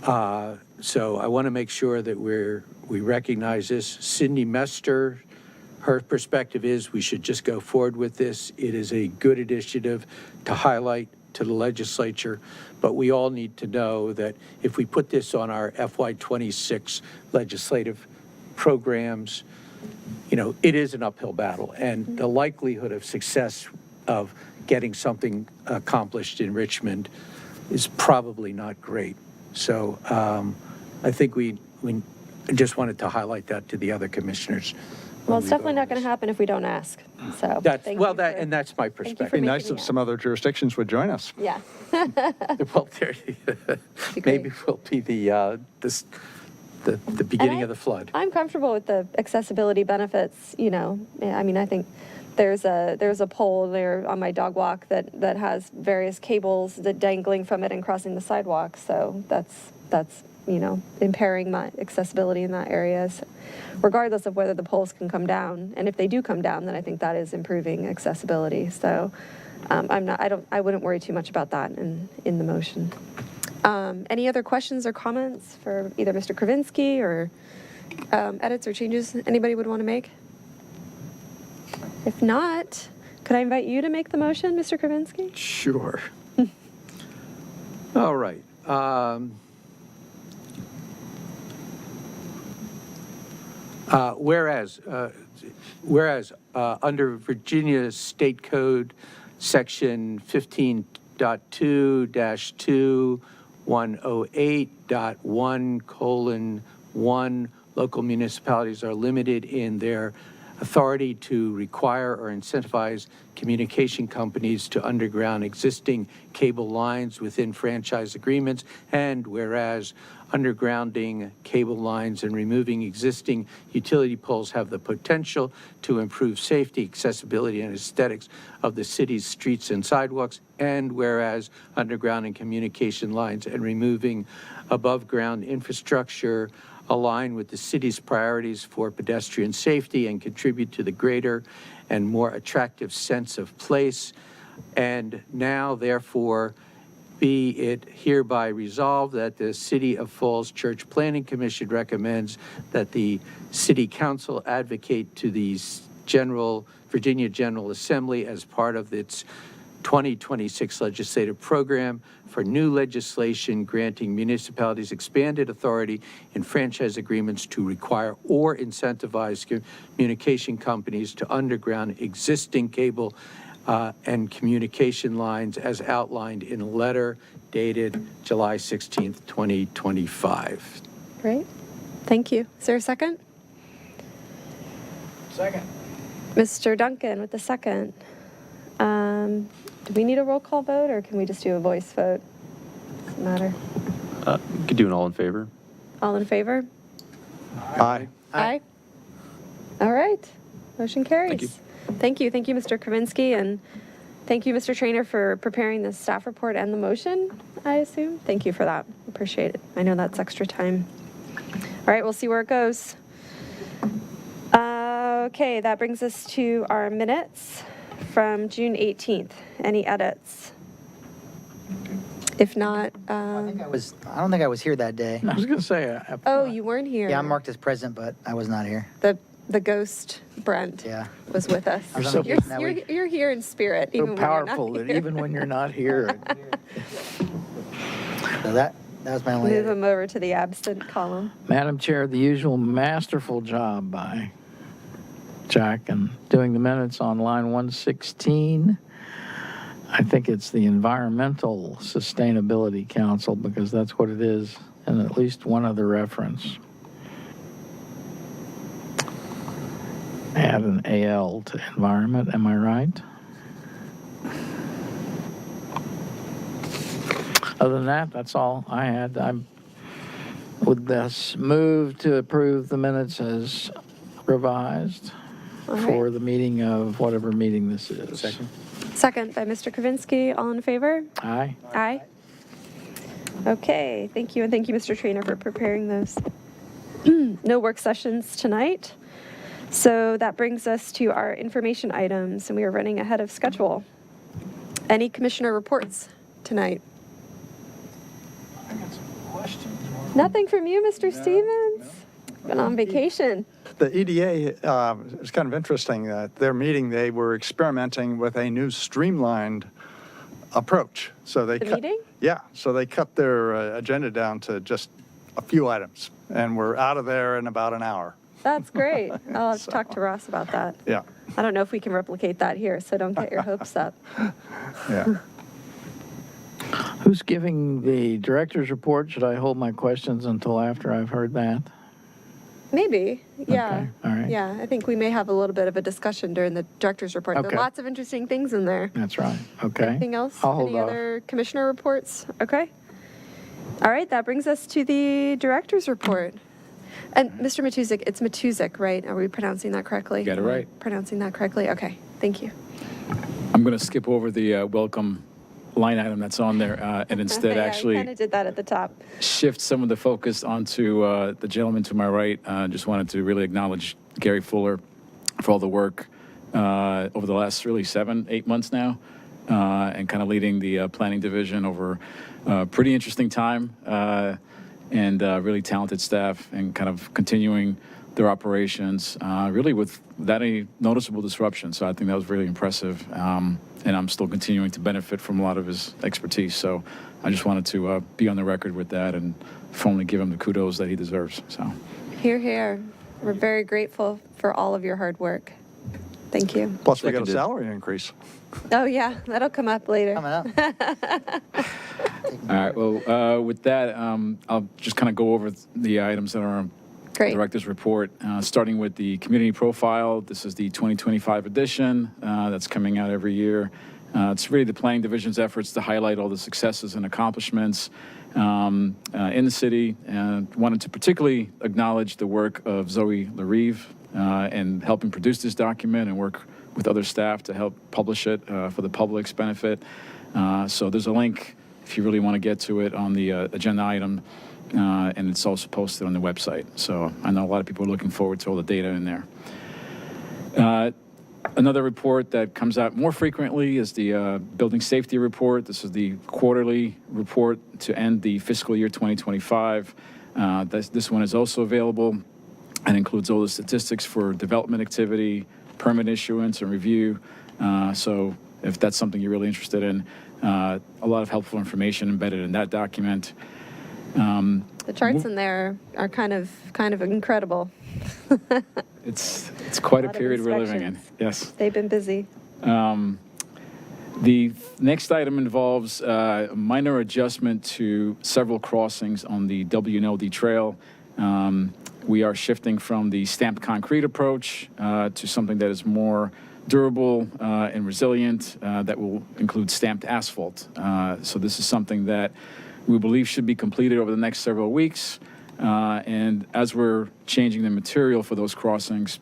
So I want to make sure that we recognize this. Cindy Mester, her perspective is we should just go forward with this. It is a good initiative to highlight to the legislature, but we all need to know that if we put this on our FY26 legislative programs, it is an uphill battle, and the likelihood of success of getting something accomplished in Richmond is probably not great. So I think we just wanted to highlight that to the other commissioners. Well, it's definitely not going to happen if we don't ask. So That's thank you for- and that's my thank you perspective. for Be nice making if me some other jurisdictions would join us. Yeah. Well, there, maybe we'll be the beginning of the flood. I'm comfortable with the accessibility benefits, I mean, I think there's a pole there on my dog walk that has various cables that dangling from it and crossing the sidewalk. So that's impairing my accessibility in that area. So regardless of whether the poles can come down, and if they do come down, then I think that is improving accessibility. So I wouldn't worry too much about that in the motion. Any other questions or comments for either Mr. Kravinsky or edits or changes anybody would want to make? If not, could I invite you to make the motion, Mr. Kravinsky? Sure. All right. Whereas under Virginia State Code, Section 15.2-2108.1:1, local municipalities are limited in their authority to require or incentivize communication companies to underground existing cable lines within franchise agreements, and whereas undergrounding cable lines and removing existing utility poles have the potential to improve safety, accessibility, and aesthetics of the city's streets and sidewalks, and whereas undergrounding communication lines and removing above-ground infrastructure align with the city's priorities for pedestrian safety and contribute to the greater and more attractive sense of place. And now, therefore, be it hereby resolved that the City of Falls Church Planning Commission recommends that the City Council advocate to the Virginia General Assembly as part of its 2026 legislative program for new legislation granting municipalities expanded authority in franchise agreements to require or incentivize communication companies to underground existing cable and communication lines as outlined in a letter dated July 16th, 2025. Great. Thank you. Is there a second? Second. Mr. Duncan with the second. Do we need a roll call vote, or can we just do a voice vote? Doesn't matter. You could do an all in favor. All in favor? Aye. Aye. All right. Motion carries. Thank you. Thank you, Mr. Kravinsky, and thank you, Mr. Trainer, for preparing the staff report and the motion, I assume. Thank you for that. Appreciate it. I know that's extra time. All right, we'll see where it goes. Okay, that brings us to our minutes from June 18th. Any edits? If not, I don't think I was here that day. I was going to say, oh, you weren't here. Yeah, I'm marked as present, but I was not here. The ghost Brent Yeah. was with us. I was on so- vacation that week. You're here in spirit, so even when you're not powerful that here. even when you're not here, So that was my only Move edit. him over to the absent column. Madam Chair, the usual masterful job by Jack and doing the minutes on line 116. I think it's the Environmental Sustainability Council because that's what it is, and at least one other reference. Add an AL to environment, am I right? Other than that, that's all I had. I would thus move to approve the minutes as revised All for right. the meeting of whatever meeting this is. Second. Second by Mr. Kavinsky. All in favor? Aye. Aye. Okay, thank you, and thank you, Mr. Trainer, for preparing those. No work sessions tonight. So that brings us to our information items, and we are running ahead of schedule. Any commissioner reports tonight? I got some questions. Nothing from you, Mr. Stevens? Been on vacation. The EDA is kind of interesting. Their meeting, they were experimenting with a new streamlined approach. So they The cut, meeting? Yeah, so they cut their agenda down to just a few items, and we're out of there in about an hour. That's great. I'll have to talk to Ross about that. Yeah, I don't know if we can replicate that here, so don't get your hopes up. yeah. Who's giving the director's report? Should I hold my questions until after I've heard that? Maybe, yeah. Okay, all right. Yeah, I think we may have a little bit of a discussion during the director's report. There Okay. are lots of interesting things in there. That's right. Okay. Anything else? I'll hold Any off. other commissioner reports? Okay. All right, that brings us to the director's report. And Mr. Matuzik, it's Matuzik, right? Are we pronouncing that correctly? Got it Am I right. Pronouncing that correctly? Okay, thank you. I'm going to skip over the welcome line item that's on there and instead Yeah, actually I kind of did that at the top. shift some of the focus onto the gentleman to my right. Just wanted to really acknowledge Gary Fuller for all the work over the last really 7-8 months now, and kind of leading the planning division over a pretty interesting time, and really talented staff, and kind of continuing their operations really without any noticeable disruption. So I think that was really impressive. And I'm still continuing to benefit from a lot of his expertise. So I just wanted to be on the record with that and formally give him the kudos that he deserves. So Here, here. We're very grateful for all of your hard work. Thank you. Plus, we got a Seconded. salary increase. Oh, yeah, that'll come up later. Coming up. all right. Well, with that, I'll just kind of go over the items that are on Great. director's report, starting with the community profile. This is the 2025 edition that's coming out every year. It's really the planning division's efforts to highlight all the successes and accomplishments in the city. Wanted to particularly acknowledge the work of Zoe LaRive in helping produce this document and work with other staff to help publish it for the public's benefit. So there's a link if you really want to get to it on the agenda item. And it's also posted on the website. So I know a lot of people are looking forward to all the data in there. Another report that comes out more frequently is the building safety report. This is the quarterly report to end the fiscal year 2025. This one is also available and includes all the statistics for development activity, permit issuance, and review. So if that's something you're really interested in, a lot of helpful information embedded in that document. The charts in there are kind of incredible. It's quite a lot of period we're living in. inspections. Yes. They've been busy. The next item involves a minor adjustment to several crossings on the WNLD Trail. We are shifting from the stamped concrete approach to something that is more durable and resilient that will include stamped asphalt. So this is something that we believe should be completed over the next several weeks. And as we're changing the material for those crossings,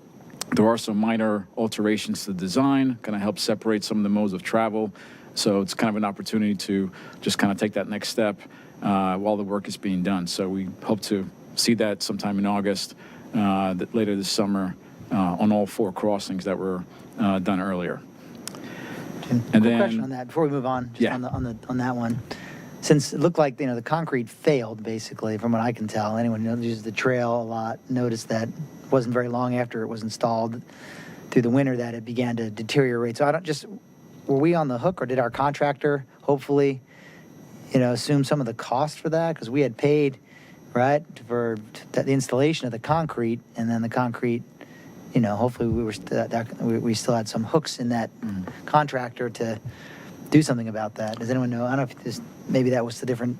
there are some minor alterations to the design, going to help separate some of the modes of travel. So it's kind of an opportunity to just kind of take that next step while the work is being done. So we hope to see that sometime in August, later this summer, on all 4 crossings that were done earlier. And And quick question then- on that, before we move on, just Yeah. on that one. Since it looked like, the concrete failed, basically, from what I can tell, anyone who uses the trail a lot noticed that it wasn't very long after it was installed through the winter that it began to deteriorate. So were we on the hook, or did our contractor hopefully, assume some of the cost for that? Because we had paid, right, for the installation of the concrete, and then the concrete, hopefully we still had some hooks in that contractor to do something about that. Does anyone know? I don't know if maybe that was the different.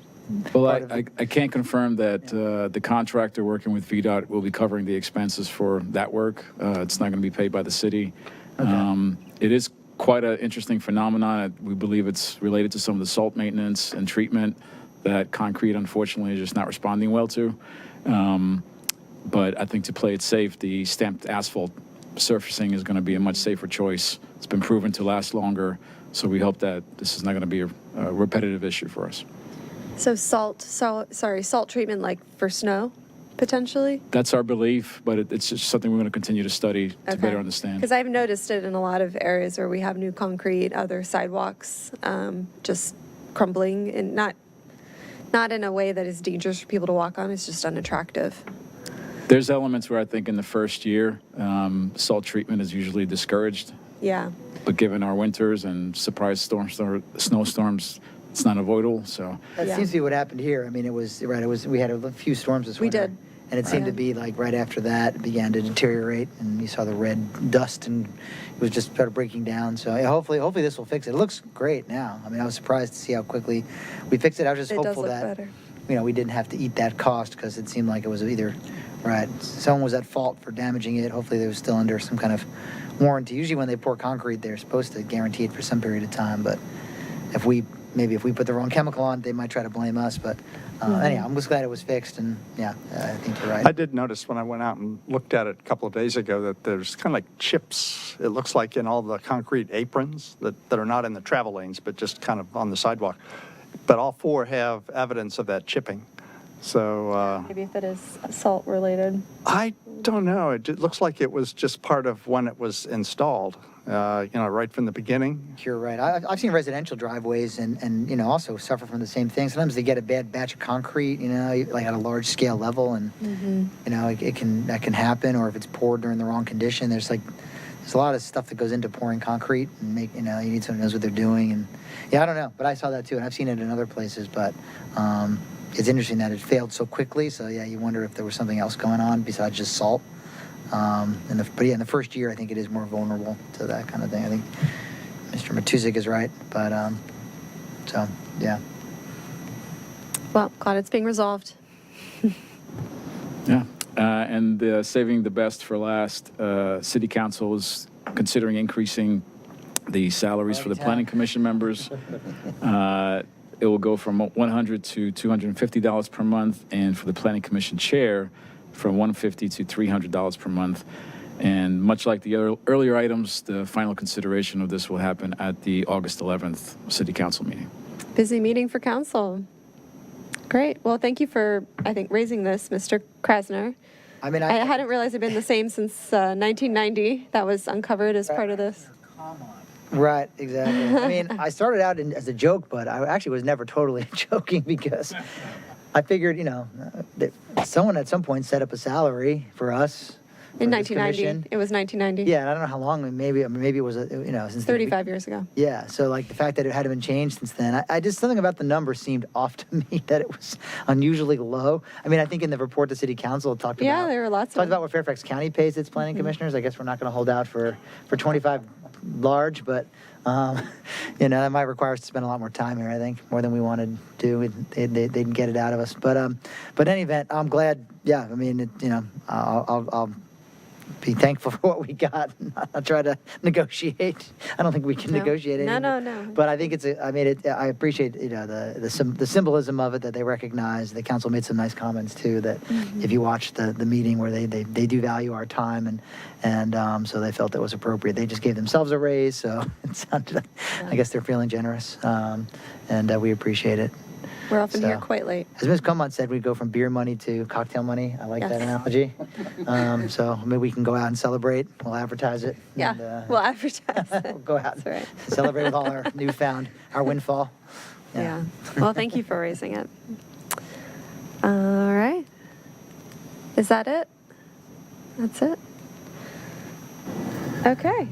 Well, part of I can't confirm that the contractor working with VDOT will be covering the expenses for that work. It's not going to be paid by the city. It is quite an interesting phenomenon. We believe it's related to some of the salt maintenance and treatment that concrete, unfortunately, is just not responding well to. But I think to play it safe, the stamped asphalt surfacing is going to be a much safer choice. It's been proven to last longer, so we hope that this is not going to be a repetitive issue for us. So salt treatment like for snow, potentially? That's our belief, but it's just something we're going to continue to study to better understand. Because I've noticed it in a lot of areas where we have new concrete, other sidewalks, just crumbling, and not in a way that is dangerous for people to walk on. It's just unattractive. There's elements where I think in the first year, salt treatment is usually discouraged, Yeah. but given our winters and surprise snowstorms, it's not avoidable. So That Yeah. seems to be what happened here. I mean, it was we had a few storms this We winter. did. And it seemed to be like right after that, it began to deteriorate, and you saw the red dust, and it was just started breaking down. So yeah, hopefully this will fix it. It looks great now. I mean, I was surprised to see how quickly we fixed it. I was just It does hopeful look that better. we didn't have to eat that cost, because it seemed like it was either someone was at fault for damaging it. Hopefully they was still under some kind of warranty. Usually when they pour concrete, they're supposed to guarantee it for some period of time, but if we put the wrong chemical on, they might try to blame us. But anyhow, I'm just glad it was fixed, and yeah, I think you're right. I did notice when I went out and looked at it a couple of days ago that there's kind of like chips, it looks like, in all the concrete aprons that are not in the travel lanes, but just kind of on the sidewalk. But all four have evidence of that chipping. So Maybe if it is salt related. I don't know. It looks like it was just part of when it was installed, right from the beginning. You're right. I've seen residential driveways and also suffer from the same thing. Sometimes they get a bad batch of concrete, like at a large scale level, and that can happen. Or if it's poured during the wrong condition, there's a lot of stuff that goes into pouring concrete, and you need someone who knows what they're doing. And yeah, I don't know, but I saw that too, and I've seen it in other places. But it's interesting that it failed so quickly. So yeah, you wonder if there was something else going on besides just salt. In the first year, I think it is more vulnerable to that kind of thing. I think Mr. Matuzik is right, but so yeah. Well, glad it's being resolved. yeah, and saving the best for last, City Council is considering increasing the salaries for the Planning Commission members. It will go from $100 to $250 per month, and for the Planning Commission chair, from $150 to $300 per month. And much like the earlier items, the final consideration of this will happen at the August 11th City Council meeting. Busy meeting for council. Great. Well, thank you for, I think, raising this, Mr. Krasner. I mean, I hadn't realized it'd been the same since 1990. That was uncovered as part of this. Right, exactly. I mean, I started out as a joke, but I actually was never totally joking, because I figured, that someone at some point set up a salary for us. In for this 1990. commission. It was 1990. Yeah, and I don't know how long, maybe it was, since 35 years ago. Yeah, so like the fact that it hadn't been changed since then, I just, something about the number seemed off to me, that it was unusually low. I mean, I think in the report to City Council it talked about. Yeah, there were lots of Talked about what Fairfax County pays its planning commissioners. I guess we're not going to hold out for 25 large, but that might require us to spend a lot more time here. I think more than we wanted to. They didn't get it out of us, but in any event, I'm glad. Yeah, I mean, I'll be thankful for what we got. I'll try to negotiate. I don't think we can negotiate anything. No. But I think I appreciate the symbolism of it, that they recognize. The council made some nice comments too. That if you watch the meeting where they do value our time, and so they felt it was appropriate. They just gave themselves a raise, so it sounded. I guess they're feeling generous, and we appreciate it. We're often here So- quite late. As Ms. Comont said, we go from beer money to cocktail money. I like that Yes. analogy. So maybe we can go out and celebrate. We'll advertise it. Yeah, and, we'll advertise we'll it. go out That's right. and celebrate with all our our windfall. Yeah. Well, thank you for raising it. All right. Is that it? That's it? Okay.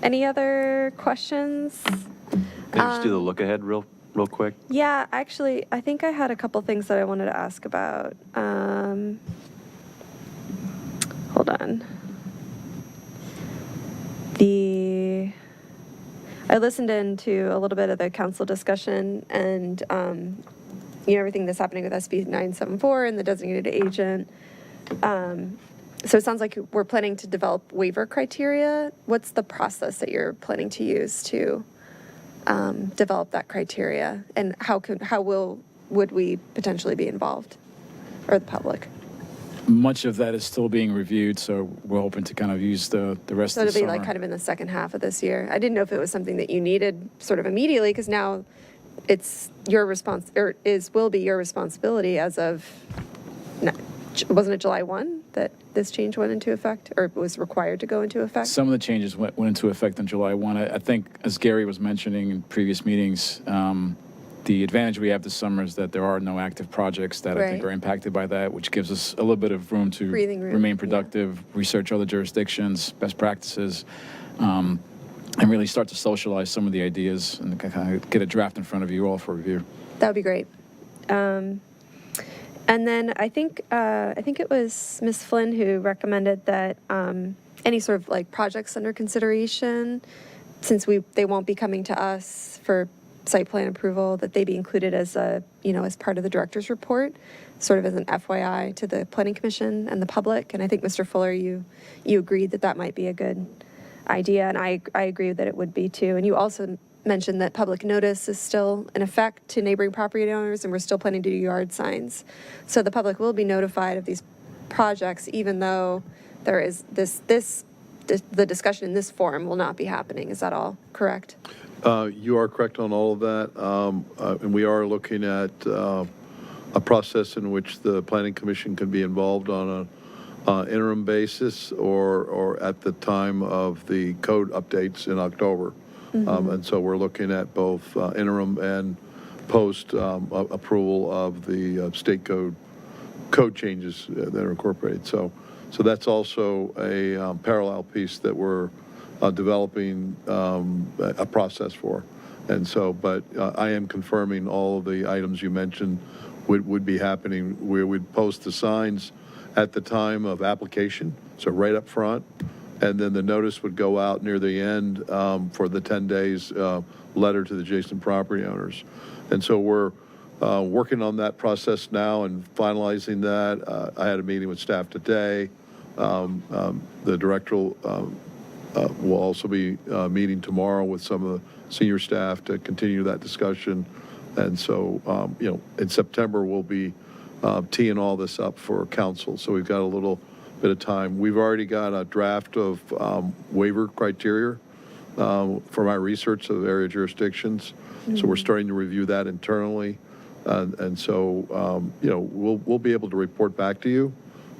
Any other questions? Can I just do the look ahead real quick? Yeah, actually, I think I had a couple things that I wanted to ask about. Hold on. I listened into a little bit of the council discussion and, everything that's happening with SB 974 and the designated agent. So it sounds like we're planning to develop waiver criteria. What's the process that you're planning to use to develop that criteria, and would we potentially be involved, or the public? Much of that is still being reviewed, so we're hoping to kind of use the rest So of the it'll be summer. like kind of in the second half of this year. I didn't know if it was something that you needed sort of immediately, because now it's your will be your responsibility as of, wasn't it July 1 that this change went into effect, or was required to go into effect? Some of the changes went into effect on July 1. I think, as Gary was mentioning in previous meetings, the advantage we have this summer is that there are no active projects that I think Right. are impacted by that, which gives us a little bit of room to Breathing room, remain yeah. productive, research other jurisdictions, best practices, and really start to socialize some of the ideas and kind of get a draft in front of you all for review. That would be great. And then I think it was Ms. Flynn who recommended that any sort of like projects under consideration, since they won't be coming to us for site plan approval, that they be included as as part of the director's report, sort of as an FYI to the Planning Commission and the public. And I think, Mr. Fuller, you agreed that might be a good idea, and I agree that it would be too. And you also mentioned that public notice is still in effect to neighboring property owners, and we're still planning to do yard signs. So the public will be notified of these projects, even though there is the discussion in this forum will not be happening. Is that all correct? You are correct on all of that. And we are looking at a process in which the Planning Commission can be involved on an interim basis or at the time of the code updates in October. And so we're looking at both interim and post approval of the state code changes that are incorporated. So that's also a parallel piece that we're developing a process for. And so, but I am confirming all of the items you mentioned would be happening. We would post the signs at the time of application, so right up front, and then the notice would go out near the end for the 10 days letter to the adjacent property owners. And so we're working on that process now and finalizing that. I had a meeting with staff today. The director will also be meeting tomorrow with some of the senior staff to continue that discussion. And so, in September, we'll be teeing all this up for council. So we've got a little bit of time. We've already got a draft of waiver criteria for my research of area jurisdictions. So we're starting to review that internally. And so, we'll be able to report back to you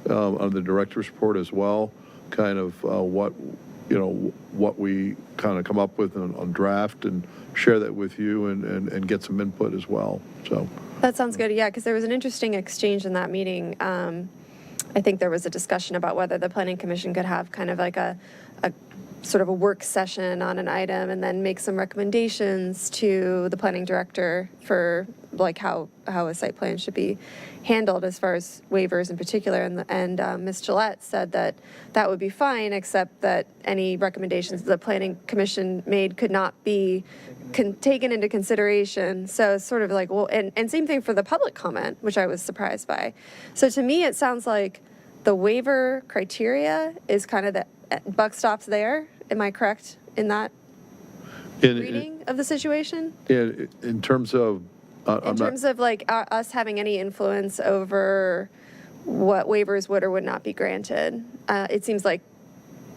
on the director's report as well, kind of what we kind of come up with on draft and share that with you and get some input as well. So That sounds good, yeah, because there was an interesting exchange in that meeting. I think there was a discussion about whether the Planning Commission could have kind of like a sort of a work session on an item and then make some recommendations to the planning director for like how a site plan should be handled as far as waivers in particular. And Ms. Gillette said that that would be fine, except that any recommendations the Planning Commission made could not be taken into consideration. So it's sort of like, well, and same thing for the public comment, which I was surprised by. So to me, it sounds like the waiver criteria is kind of the buck stops there. Am I correct in that reading of the situation? in terms of, In terms of like us having any influence over what waivers would or would not be granted, it seems like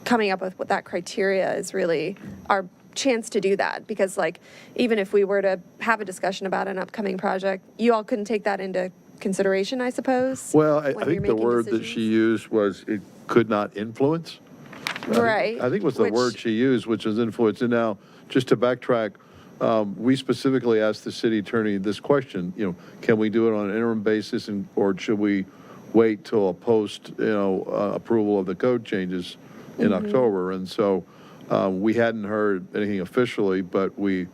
coming up with what that criteria is really our chance to do that, because like, even if we were to have a discussion about an upcoming project, you all couldn't take that into consideration, I suppose? Well, I when think you're the making word that she decisions? used was it could not influence. Right. I think it was the which- word she used, which is influence. And now, just to backtrack, we specifically asked the city attorney this question, can we do it on an interim basis, or should we wait till a post, approval of the code changes in October? And so we hadn't heard anything officially, but we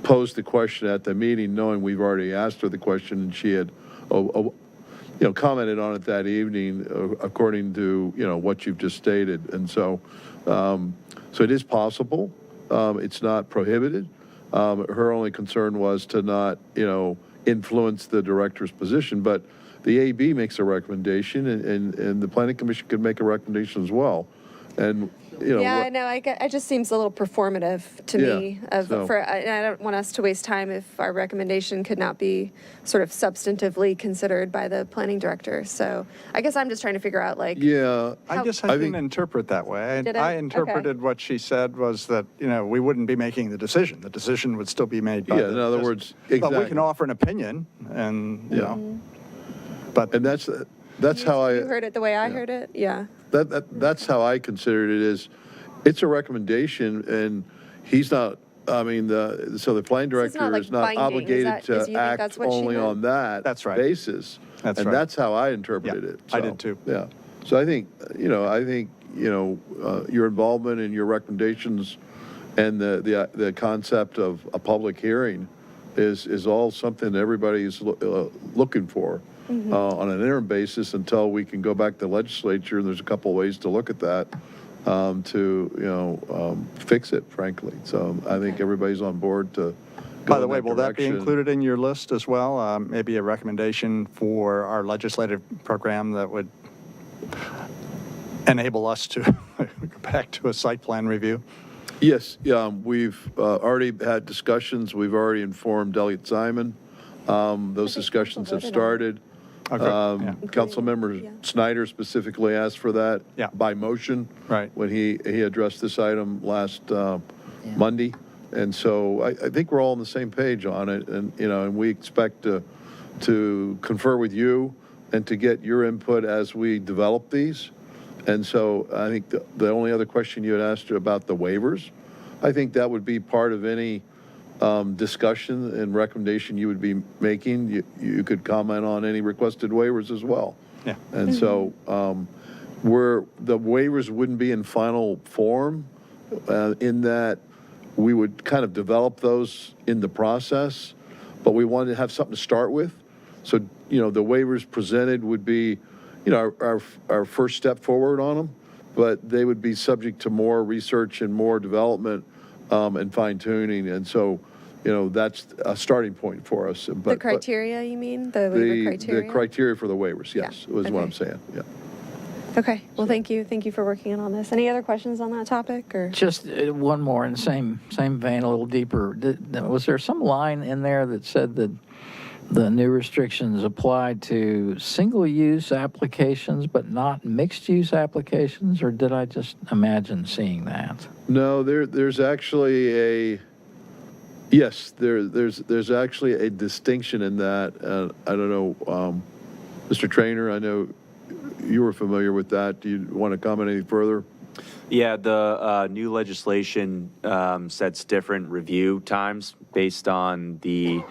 posed the question at the meeting, knowing we've already asked her the question, and she had commented on it that evening, according to, what you've just stated. And so, so it is possible. It's not prohibited. Her only concern was to not, influence the director's position. But the AB makes a recommendation, and the planning commission could make a recommendation as well. And, Yeah, I know. It just seems a little performative to Yeah, me. so- And I don't want us to waste time if our recommendation could not be sort of substantively considered by the planning director. So I guess I'm just trying to figure out like, yeah, I guess I I think- didn't interpret that way. Did I? I interpreted what she said was that, we wouldn't be making the decision. The decision would still be made by Yeah, in other words, But we exactly. can offer an opinion, and, Yeah. but. and that's how you heard it the way I heard it? Yeah. That's how I considered it. Is it's a recommendation, and he's not. I mean, so the planning So it's director not, like, is not binding. Is obligated that- is you to think act that's what she only meant? on that That's right. basis. That's and right. that's how I interpreted Yeah, it. I So, did too. Yeah. So I think your involvement and your recommendations, and the concept of a public hearing, is all something everybody's looking for. On an interim basis until we can go back to the legislature, and there's a couple ways to look at that to fix it, frankly. So I think everybody's on board to go By the in way, will that be direction. included in your list as well? Maybe a recommendation for our legislative program that would enable us to go back to a site plan review? Yes, we've already had discussions. We've already informed Elliot Simon. Those discussions have voted on it. started. Okay, yeah. Councilmember Yeah. Snyder specifically asked for that Yeah. by motion. Right. When he addressed this item last Monday. And so I think we're all on the same page on it. And, and we expect to confer with you and to get your input as we develop these. And so I think the only other question you had asked about the waivers, I think that would be part of any discussion and recommendation you would be making. You could comment on any requested waivers as well. Yeah. And so the waivers wouldn't be in final form in that we would kind of develop those in the process, but we wanted to have something to start with. So, the waivers presented would be, our first step forward on them, but they would be subject to more research and more development and fine tuning. And so, that's a starting point for us. But The criteria, you mean? The waiver criteria? The criteria for the waivers, yes, Yeah, is what okay. I'm saying, yeah. Okay. Well, thank you. Thank you for working on this. Any other questions on that topic, or? Just one more in the same vein, a little deeper. Was there some line in there that said that the new restrictions applied to single-use applications but not mixed-use applications, or did I just imagine seeing that? No, there's actually there's actually a distinction in that. I don't know, Mr. Trainer, I know you were familiar with that. Do you want to comment any further? Yeah, the new legislation sets different review times based on the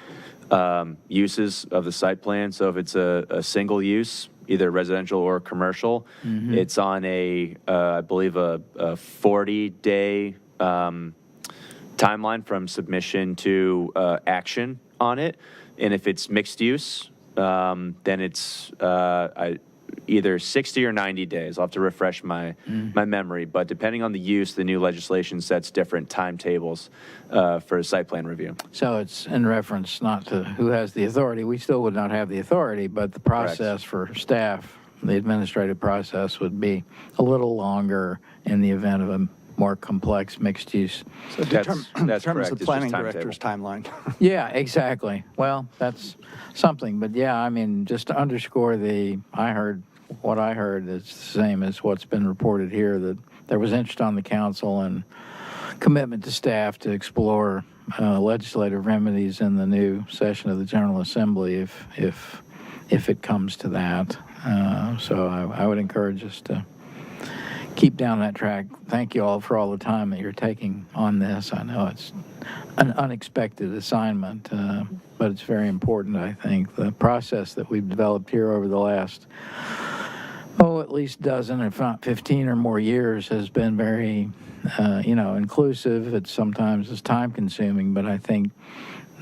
uses of the site plan. So if it's a single use, either residential or commercial, it's on I believe a 40-day timeline from submission to action on it. And if it's mixed use, then it's either 60 or 90 days. I'll have to refresh my memory. But depending on the use, the new legislation sets different timetables for site plan review. So it's in reference not to who has the authority. We still would not have the authority, but the process for staff, the administrative process would be a little longer in the event of a more complex mixed use. So That's determines correct. the It's just planning timetable. director's timeline. Yeah, exactly. Well, that's something, but yeah, I mean, just to underscore what I heard is the same as what's been reported here, that there was interest on the council, and commitment to staff to explore legislative remedies in the new session of the General Assembly if it comes to that. So I would encourage us to keep down that track. Thank you all for all the time that you're taking on this. I know it's an unexpected assignment, but it's very important, I think. The process that we've developed here over the last, at least dozen, if not 15 or more years has been very, inclusive. It sometimes is time consuming, but I think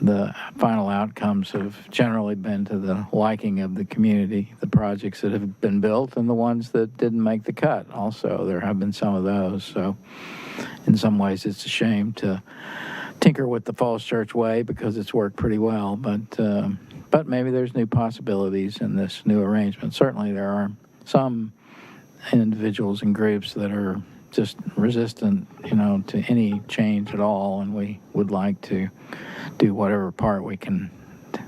the final outcomes have generally been to the liking of the community, the projects that have been built and the ones that didn't make the cut. Also, there have been some of those. So in some ways, it's a shame to tinker with the Falls Church way because it's worked pretty well. But maybe there's new possibilities in this new arrangement. Certainly there are some individuals and groups that are just resistant, to any change at all, and we would like to do whatever part we can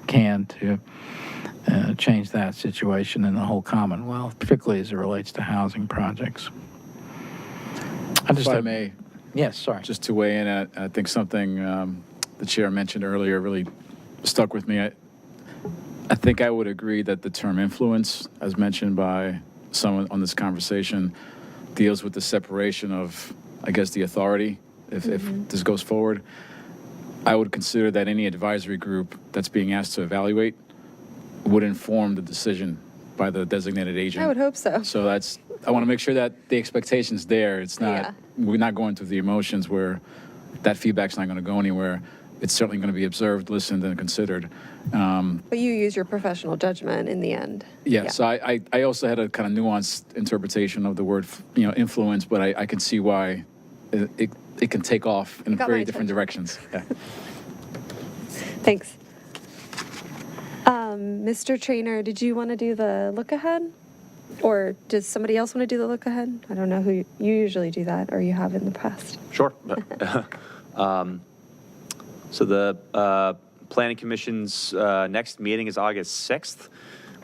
to change that situation in the whole Commonwealth, particularly as it relates to housing projects. If I may, Yes, sorry. just to weigh in, I think something the chair mentioned earlier really stuck with me. I think I would agree that the term influence, as mentioned by someone on this conversation, deals with the separation of, I guess, the authority if this goes forward. I would consider that any advisory group that's being asked to evaluate would inform the decision by the designated agent. I would hope so. So I want to make sure that the expectation's there. It's not, Yeah. we're not going through the emotions where that feedback's not going to go anywhere. It's certainly going to be observed, listened, and considered. But you use your professional judgment in the end. Yeah, so I also had a kind of nuanced interpretation of the word, influence, but I can see why it can take off in Got my very different attention. directions. Yeah. Thanks. Mr. Trainer, did you want to do the look ahead? Or does somebody else want to do the look ahead? I don't know who you usually do that, or you have in the past. Sure. So the Planning Commission's next meeting is August 6th.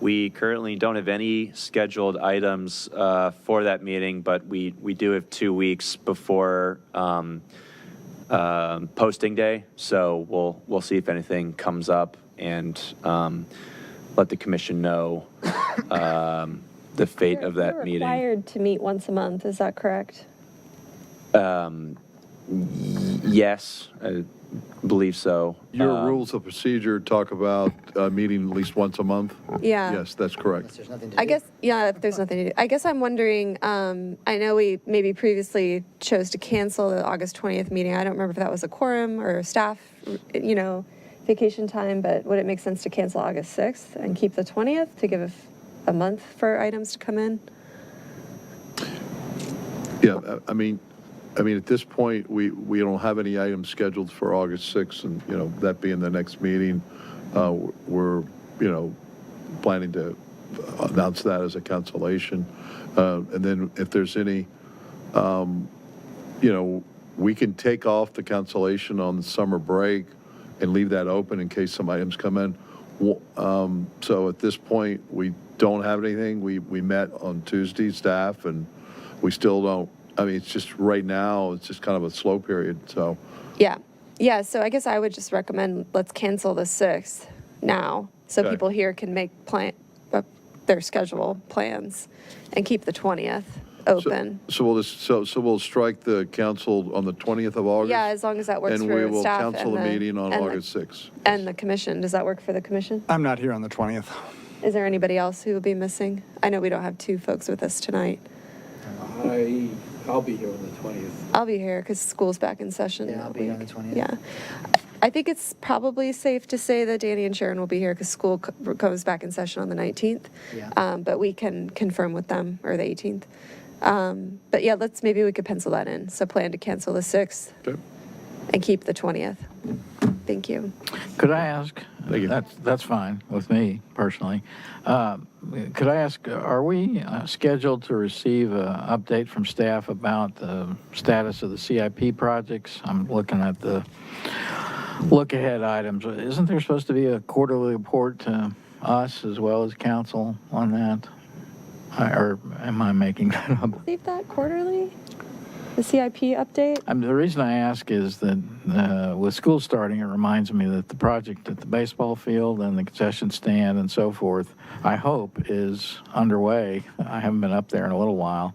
We currently don't have any scheduled items for that meeting, but we do have 2 weeks before posting day. So we'll see if anything comes up and let the commission know the fate of that You're meeting. required to meet once a month, is that correct? Yes, I believe so. Your rules of procedure talk about meeting at least once a month? Yeah. Yes, that's correct. Unless there's nothing to do. I guess, yeah, if there's nothing to do. I guess I'm wondering, I know we maybe previously chose to cancel the August 20th meeting. I don't remember if that was a quorum or staff, vacation time, but would it make sense to cancel August 6th and keep the 20th to give a month for items to come in? Yeah, I mean, at this point, we don't have any items scheduled for August 6th, and, that being the next meeting, we're, planning to announce that as a cancellation. And then if there's any, we can take off the cancellation on the summer break and leave that open in case some items come in. So at this point, we don't have anything. We met on Tuesday, staff, and we still don't. I mean, it's just right now, it's just kind of a slow period, so. Yeah. Yeah, so I guess I would just recommend let's cancel the 6th now so Okay. people here can make their schedule plans and keep the 20th open. So we'll strike the council on the 20th of August? Yeah, as long as that works And for we will staff cancel the meeting on and August 6th. And the commission. Does that work for the commission? I'm not here on the 20th. Is there anybody else who will be missing? I know we don't have 2 folks with us tonight. I'll be here on the 20th. I'll be here because school's back in session. Yeah, that I'll be on week. the 20th. Yeah. I think it's probably safe to say that Danny and Sharon will be here because school goes back in session on the 19th. Yeah. But we can confirm with them, or the 18th. But yeah, maybe we could pencil that in. So plan to cancel the 6th Okay. and keep the 20th. Thank you. Could I ask? Thank you. That's fine with me personally. Could I ask, are we scheduled to receive an update from staff about the status of the CIP projects? I'm looking at the look-ahead items. Isn't there supposed to be a quarterly report to us as well as council on that? Or am I making that up? Receive that quarterly? the CIP update? The reason I ask is that with school starting, it reminds me that the project at the baseball field and the concession stand and so forth, I hope, is underway. I haven't been up there in a little while,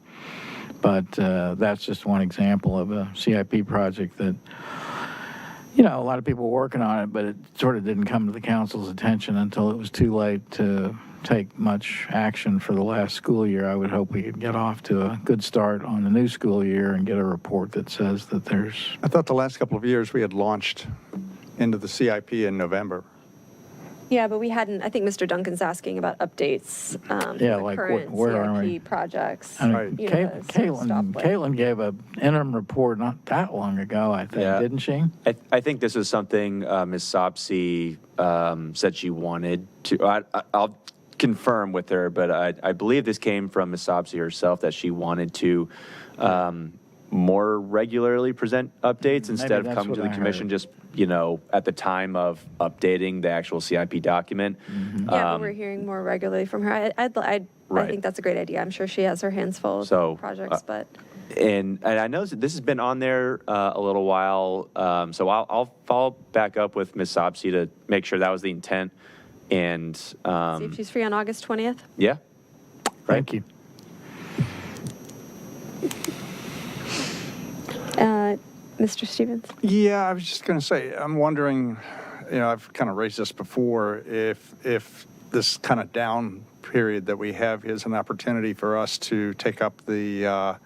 but that's just one example of a CIP project that, a lot of people were working on it, but it sort of didn't come to the council's attention until it was too late to take much action for the last school year. I would hope we could get off to a good start on the new school year and get a report that says that there's... I thought the last couple of years we had launched into the CIP in November. Yeah, but we hadn't, I think Mr. Duncan's asking about updates for Yeah, the like current where are we? CIP projects. I mean, Right. You know, the sort of stoplight. Caitlin gave an interim report not that long ago, I think, Yeah. didn't she? I think this is something Ms. Sopsey said she wanted to. I'll confirm with her, but I believe this came from Ms. Sopsey herself, that she wanted to more regularly present updates instead of that's coming to what the I commission heard. just, at the time of updating the actual CIP document. Mm-hmm. Yeah, but we're hearing more regularly from her. I Right. think that's a great idea. I'm sure she has her hands full of So, projects, but And I know that this has been on there a little while, so I'll follow back up with Ms. Sopsey to make sure that was the intent. And see if she's free on August 20th. yeah, Thank you. Mr. Stevens? Yeah, I was just going to say, I'm wondering, I've kind of raised this before, if this kind of down period that we have is an opportunity for us to take up the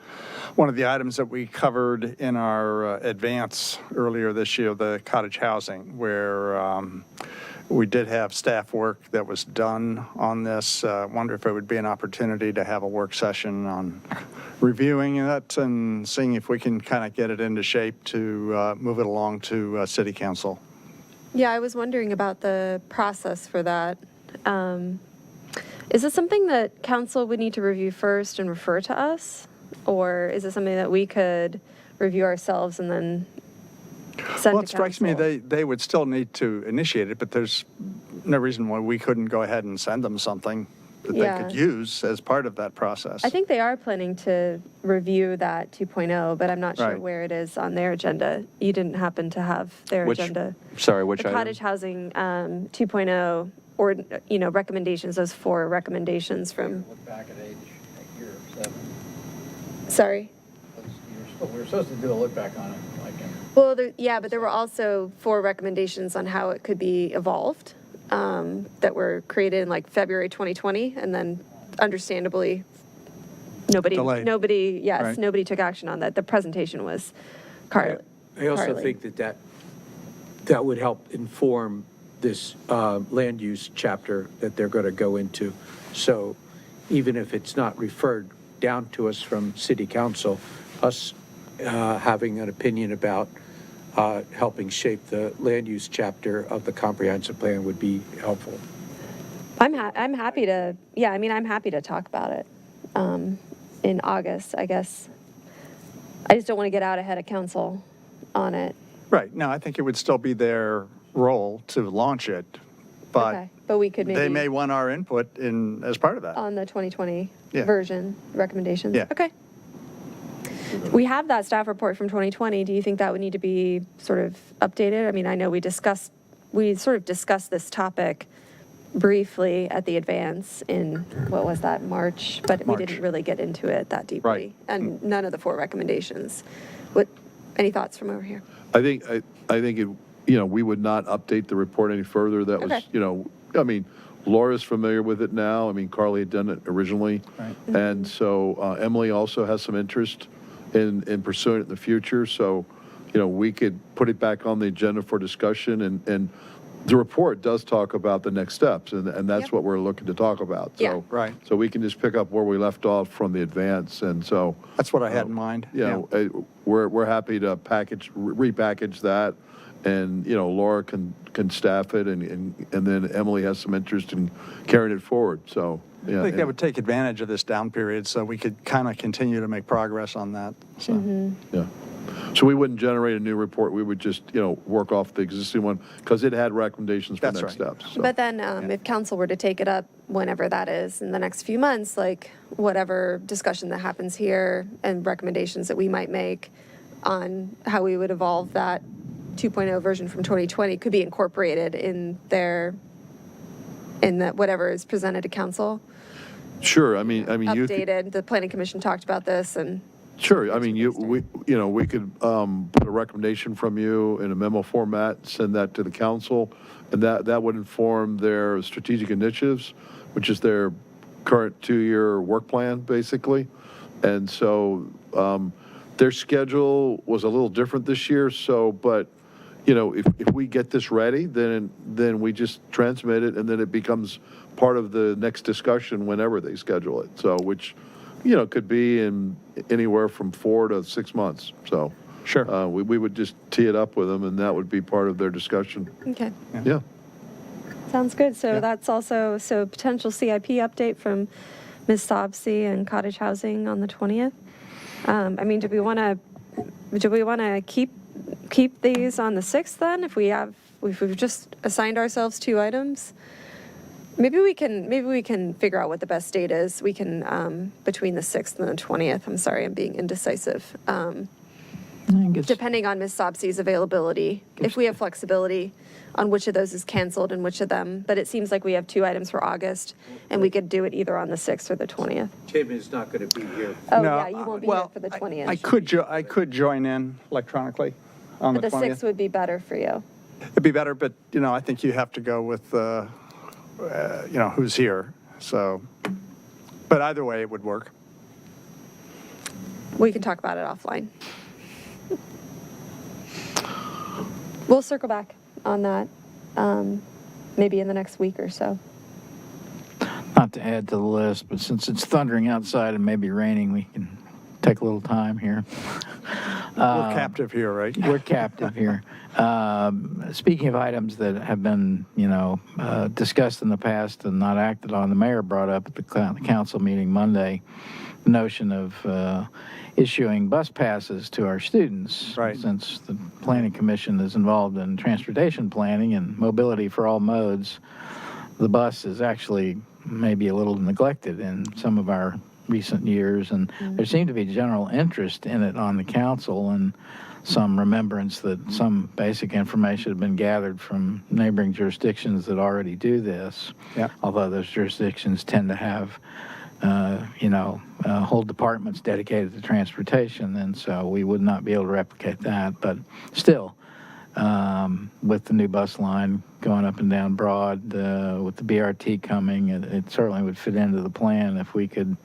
one of the items that we covered in our advance earlier this year, the cottage housing, where we did have staff work that was done on this. Wonder if it would be an opportunity to have a work session on reviewing it and seeing if we can kind of get it into shape to move it along to city council. Yeah, I was wondering about the process for that. Is this something that council would need to review first and refer to us? Or is it something that we could review ourselves and then send Well, to it strikes me council? they would still need to initiate it, but there's no reason why we couldn't go ahead and send them something that Yeah. they could use as part of that process. I think they are planning to review that 2.0, but I'm not sure Right. where it is on their agenda. You didn't happen to have their agenda. sorry, which The item? cottage housing 2.0, or, recommendations, those 4 recommendations from, Look back at year 7. sorry. We were supposed to do a look back on it, like in... Well, but there were also 4 recommendations on how it could be evolved that were created in like February 2020, and then understandably, Delayed. Right. nobody took action on that. The presentation was Carly. I also Carly. think that would help inform this land use chapter that they're going to go into. So even if it's not referred down to us from city council, us having an opinion about helping shape the land use chapter of the comprehensive plan would be helpful. I'm happy to, I'm happy to talk about it in August, I guess. I just don't want to get out ahead of council on it. Right. No, I think it would still be their role to launch it, but Okay. But we could maybe. they may want our input as part of that. On the 2020 Yeah. version recommendations? Yeah. Okay. We have that staff report from 2020. Do you think that would need to be sort of updated? I mean, I know we sort of discussed this topic briefly at the advance in, what was that, March? But we March. didn't really get into it that deeply. Right. And none of the 4 recommendations. Any thoughts from over here? I think it, we would not update the report any further. That was, Okay. Laura's familiar with it now. Carly had done it originally. Right. And so Emily also has some interest in pursuing it in the future. So, we could put it back on the agenda for discussion. And the report does talk about the next steps, and that's Yep. what we're looking to talk about. Yeah. So, Right. So we can just pick up where we left off from the advance. And so, That's what I had in mind. we're happy to repackage that, and Laura can staff it, and then Emily has some interest in carrying it forward. So yeah, I think that would take advantage of this down period so we could kind of continue to make progress on that. So. yeah. So we wouldn't generate a new report, we would just, work off the existing one, because it had recommendations for That's next right. steps. So. But then if council were to take it up whenever that is in the next few months, like whatever discussion that happens here and recommendations that we might make on how we would evolve that 2.0 version from 2020 could be incorporated in that whatever is presented to council. Sure, I mean, you could. Updated, the planning commission talked about this and. Sure, I mean, we could put a recommendation from you in a memo format, send that to the council, and that would inform their strategic initiatives, which is their current 2-year work plan, basically. And so their schedule was a little different this year, but, if we get this ready, then we just transmit it, and then it becomes part of the next discussion whenever they schedule it, so, which, could be in anywhere from 4 to 6 months. So Sure. we would just tee it up with them, and that would be part of their discussion. Okay. Yeah. Sounds good. So that's also, potential CIP update from Ms. Sobsey and Cottage Housing on the 20th. Do we want to keep these on the 6th then? If we've just assigned ourselves 2 items? Maybe we can figure out what the best date is. We can, between the 6th and the 20th. I'm sorry, I'm being indecisive. I think it's- Depending on Ms. Sobsey's availability, if we have flexibility on which of those is canceled and which of them. But it seems like we have 2 items for August, and we could do it either on the 6th or the 20th. Tim is not going to be here. Oh, No, yeah, you won't be here well, for the 20th. I could join in electronically on But the the 20th. 6th would be better for you. It'd be better, but, I think you have to go with, who's here, so. But either way, it would work. We can talk about it offline. We'll circle back on that, maybe in the next week or so. Not to add to the list, but since it's thundering outside and maybe raining, we can take a little time here. We're captive here, right? We're captive here. Speaking of items that have been, discussed in the past and not acted on, the mayor brought up at the council meeting Monday the notion of issuing bus passes to our students. Right. Since the Planning Commission is involved in transportation planning and mobility for all modes, the bus is actually maybe a little neglected in some of our recent years, and there seemed to be general interest in it on the council and some remembrance that some basic information had been gathered from neighboring jurisdictions that already do this. Yeah. Although those jurisdictions tend to have, whole departments dedicated to transportation, and so we would not be able to replicate that. But still, with the new bus line going up and down Broad, with the BRT coming, it certainly would fit into the plan if we could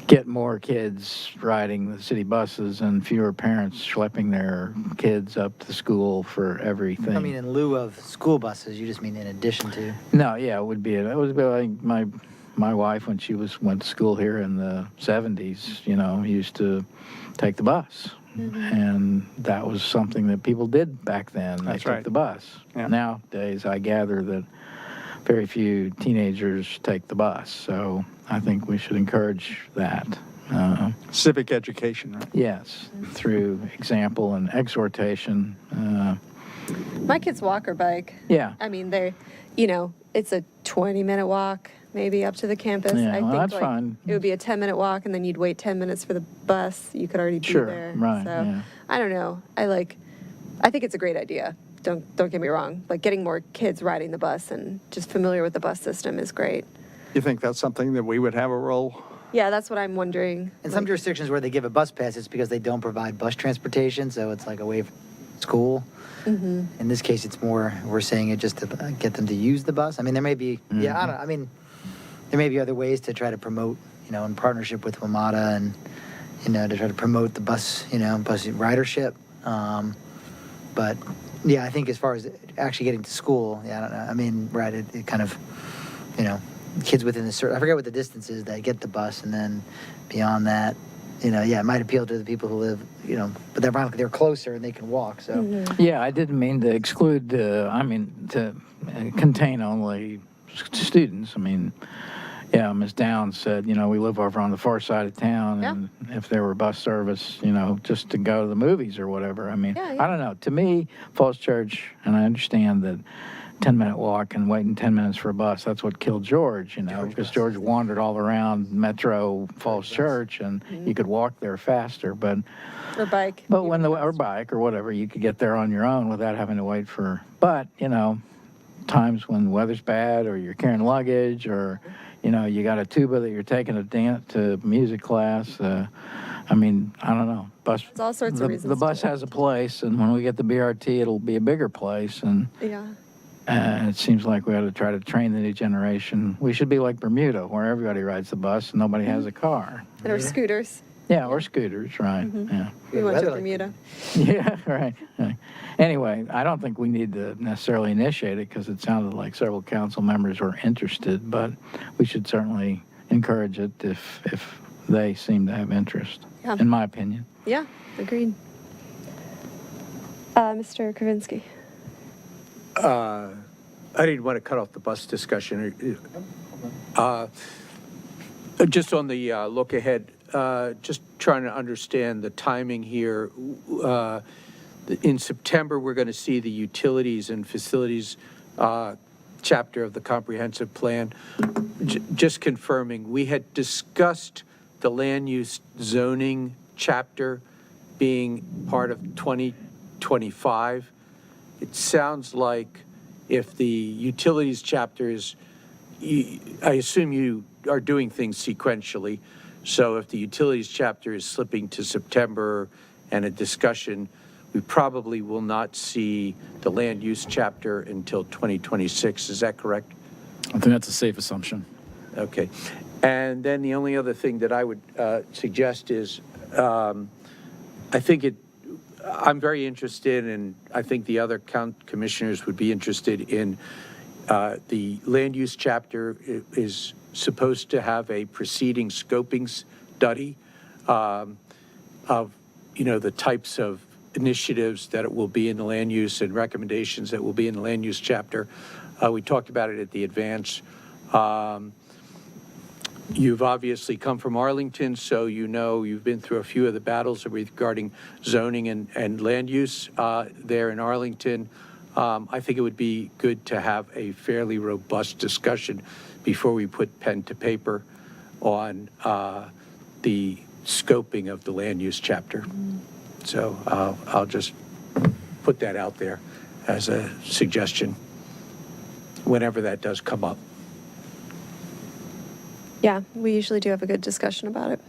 get more kids riding the city buses and fewer parents schlepping their kids up to school for everything. I mean, in lieu of school buses, you just mean in addition to? No, yeah, it would be like my wife, when she went to school here in the 70s, used to take the bus. And that was something that people did back then. They That's took right. the bus. Yeah. Nowadays, I gather that very few teenagers take the bus. So I think we should encourage that. Civic education, right? Yes, through example and exhortation. My kids walk or bike. Yeah. I mean, it's a 20-minute walk, maybe up to the campus. Yeah, I well, think that's fine. It would be a 10-minute walk, and then you'd wait 10 minutes for the bus. You could already be Sure, there. right, So yeah. I don't know. I think it's a great idea. Don't get me wrong. Like getting more kids riding the bus and just familiar with the bus system is great. You think that's something that we would have a role? Yeah, that's what I'm wondering. In some jurisdictions where they give a bus pass, it's because they don't provide bus transportation, so it's like away from school. In this case, it's more, we're saying it just to get them to use the bus. I mean, there may be, there may be other ways to try to promote, in partnership with WMATA and, to try to promote the bus, bus ridership. But yeah, I think as far as actually getting to school, I don't know. I mean, right, it kind of, kids within a certain, I forget what the distance is that get the bus, and then beyond that, it might appeal to the people who live, but ironically they're closer and they can walk, so. Yeah, I didn't mean to exclude, to contain only students. I mean, Yeah, Ms. Downs said, you know, we live over on the far side of town, Yeah. and if there were bus service, you know, just to go to the movies or whatever. I mean, Yeah, yeah. I don't know. To me, Falls Church, and I understand that 10-minute walk and waiting 10 minutes for a bus, that's what killed George, you know, because George wandered all around Metro Falls Church, and you could walk there faster. But Or bike. when or bike or whatever, you could get there on your own without having to wait for. But you know, times when the weather's bad or you're carrying luggage or you know you got a tuba that you're taking to music class. I mean, I don't know. Bus. There's all sorts of reasons The to bus do it. has a place, and when we get the BRT, it'll be a bigger place. And Yeah. it seems like we ought to try to train the new generation. We should be like Bermuda, where everybody rides the bus and nobody has a car. And or scooters. Yeah, or scooters, right? Yeah. We went to weather like Bermuda. Yeah, right. Anyway, I don't think we need to necessarily initiate it because it sounded like several council members were interested, but we should certainly encourage it if they seem to have interest, Yeah. in my opinion. Yeah, agreed. Mr. Kravinsky. I didn't want to cut off the bus discussion. Just on the look ahead, just trying to understand the timing here. In September, we're going to see the utilities and facilities chapter of the comprehensive plan. Just confirming, we had discussed the land use zoning chapter being part of 2025. It sounds like if the utilities chapter is, I assume you are doing things sequentially. So if the utilities chapter is slipping to September and a discussion, we probably will not see the land use chapter until 2026. Is that correct? I think that's a safe assumption. Okay. And then the only other thing that I would suggest is, I think I'm very interested, and I think the other commissioners would be interested in the land use chapter is supposed to have a preceding scoping study of, you know, the types of initiatives that it will be in the land use and recommendations that will be in the land use chapter. We talked about it at the advance. You've obviously come from Arlington, so you know you've been through a few of the battles regarding zoning and land use there in Arlington. I think it would be good to have a fairly robust discussion before we put pen to paper on the scoping of the land use chapter. So I'll just put that out there as a suggestion whenever that does come up. Yeah, we usually do have a good discussion about it.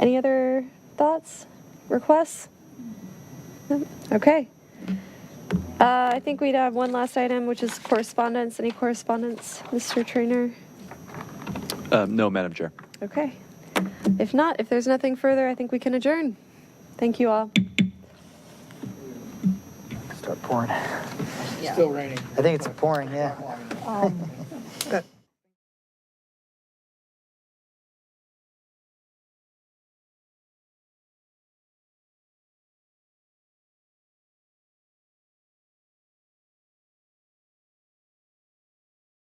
Any other thoughts, requests? No? Okay. I think we'd have one last item, which is correspondence. Any correspondence, Mr. Trainer? No, Madam Chair. Okay. If not, if there's nothing further, I think we can adjourn. Thank you all. Start pouring. Still raining. I think it's pouring, yeah.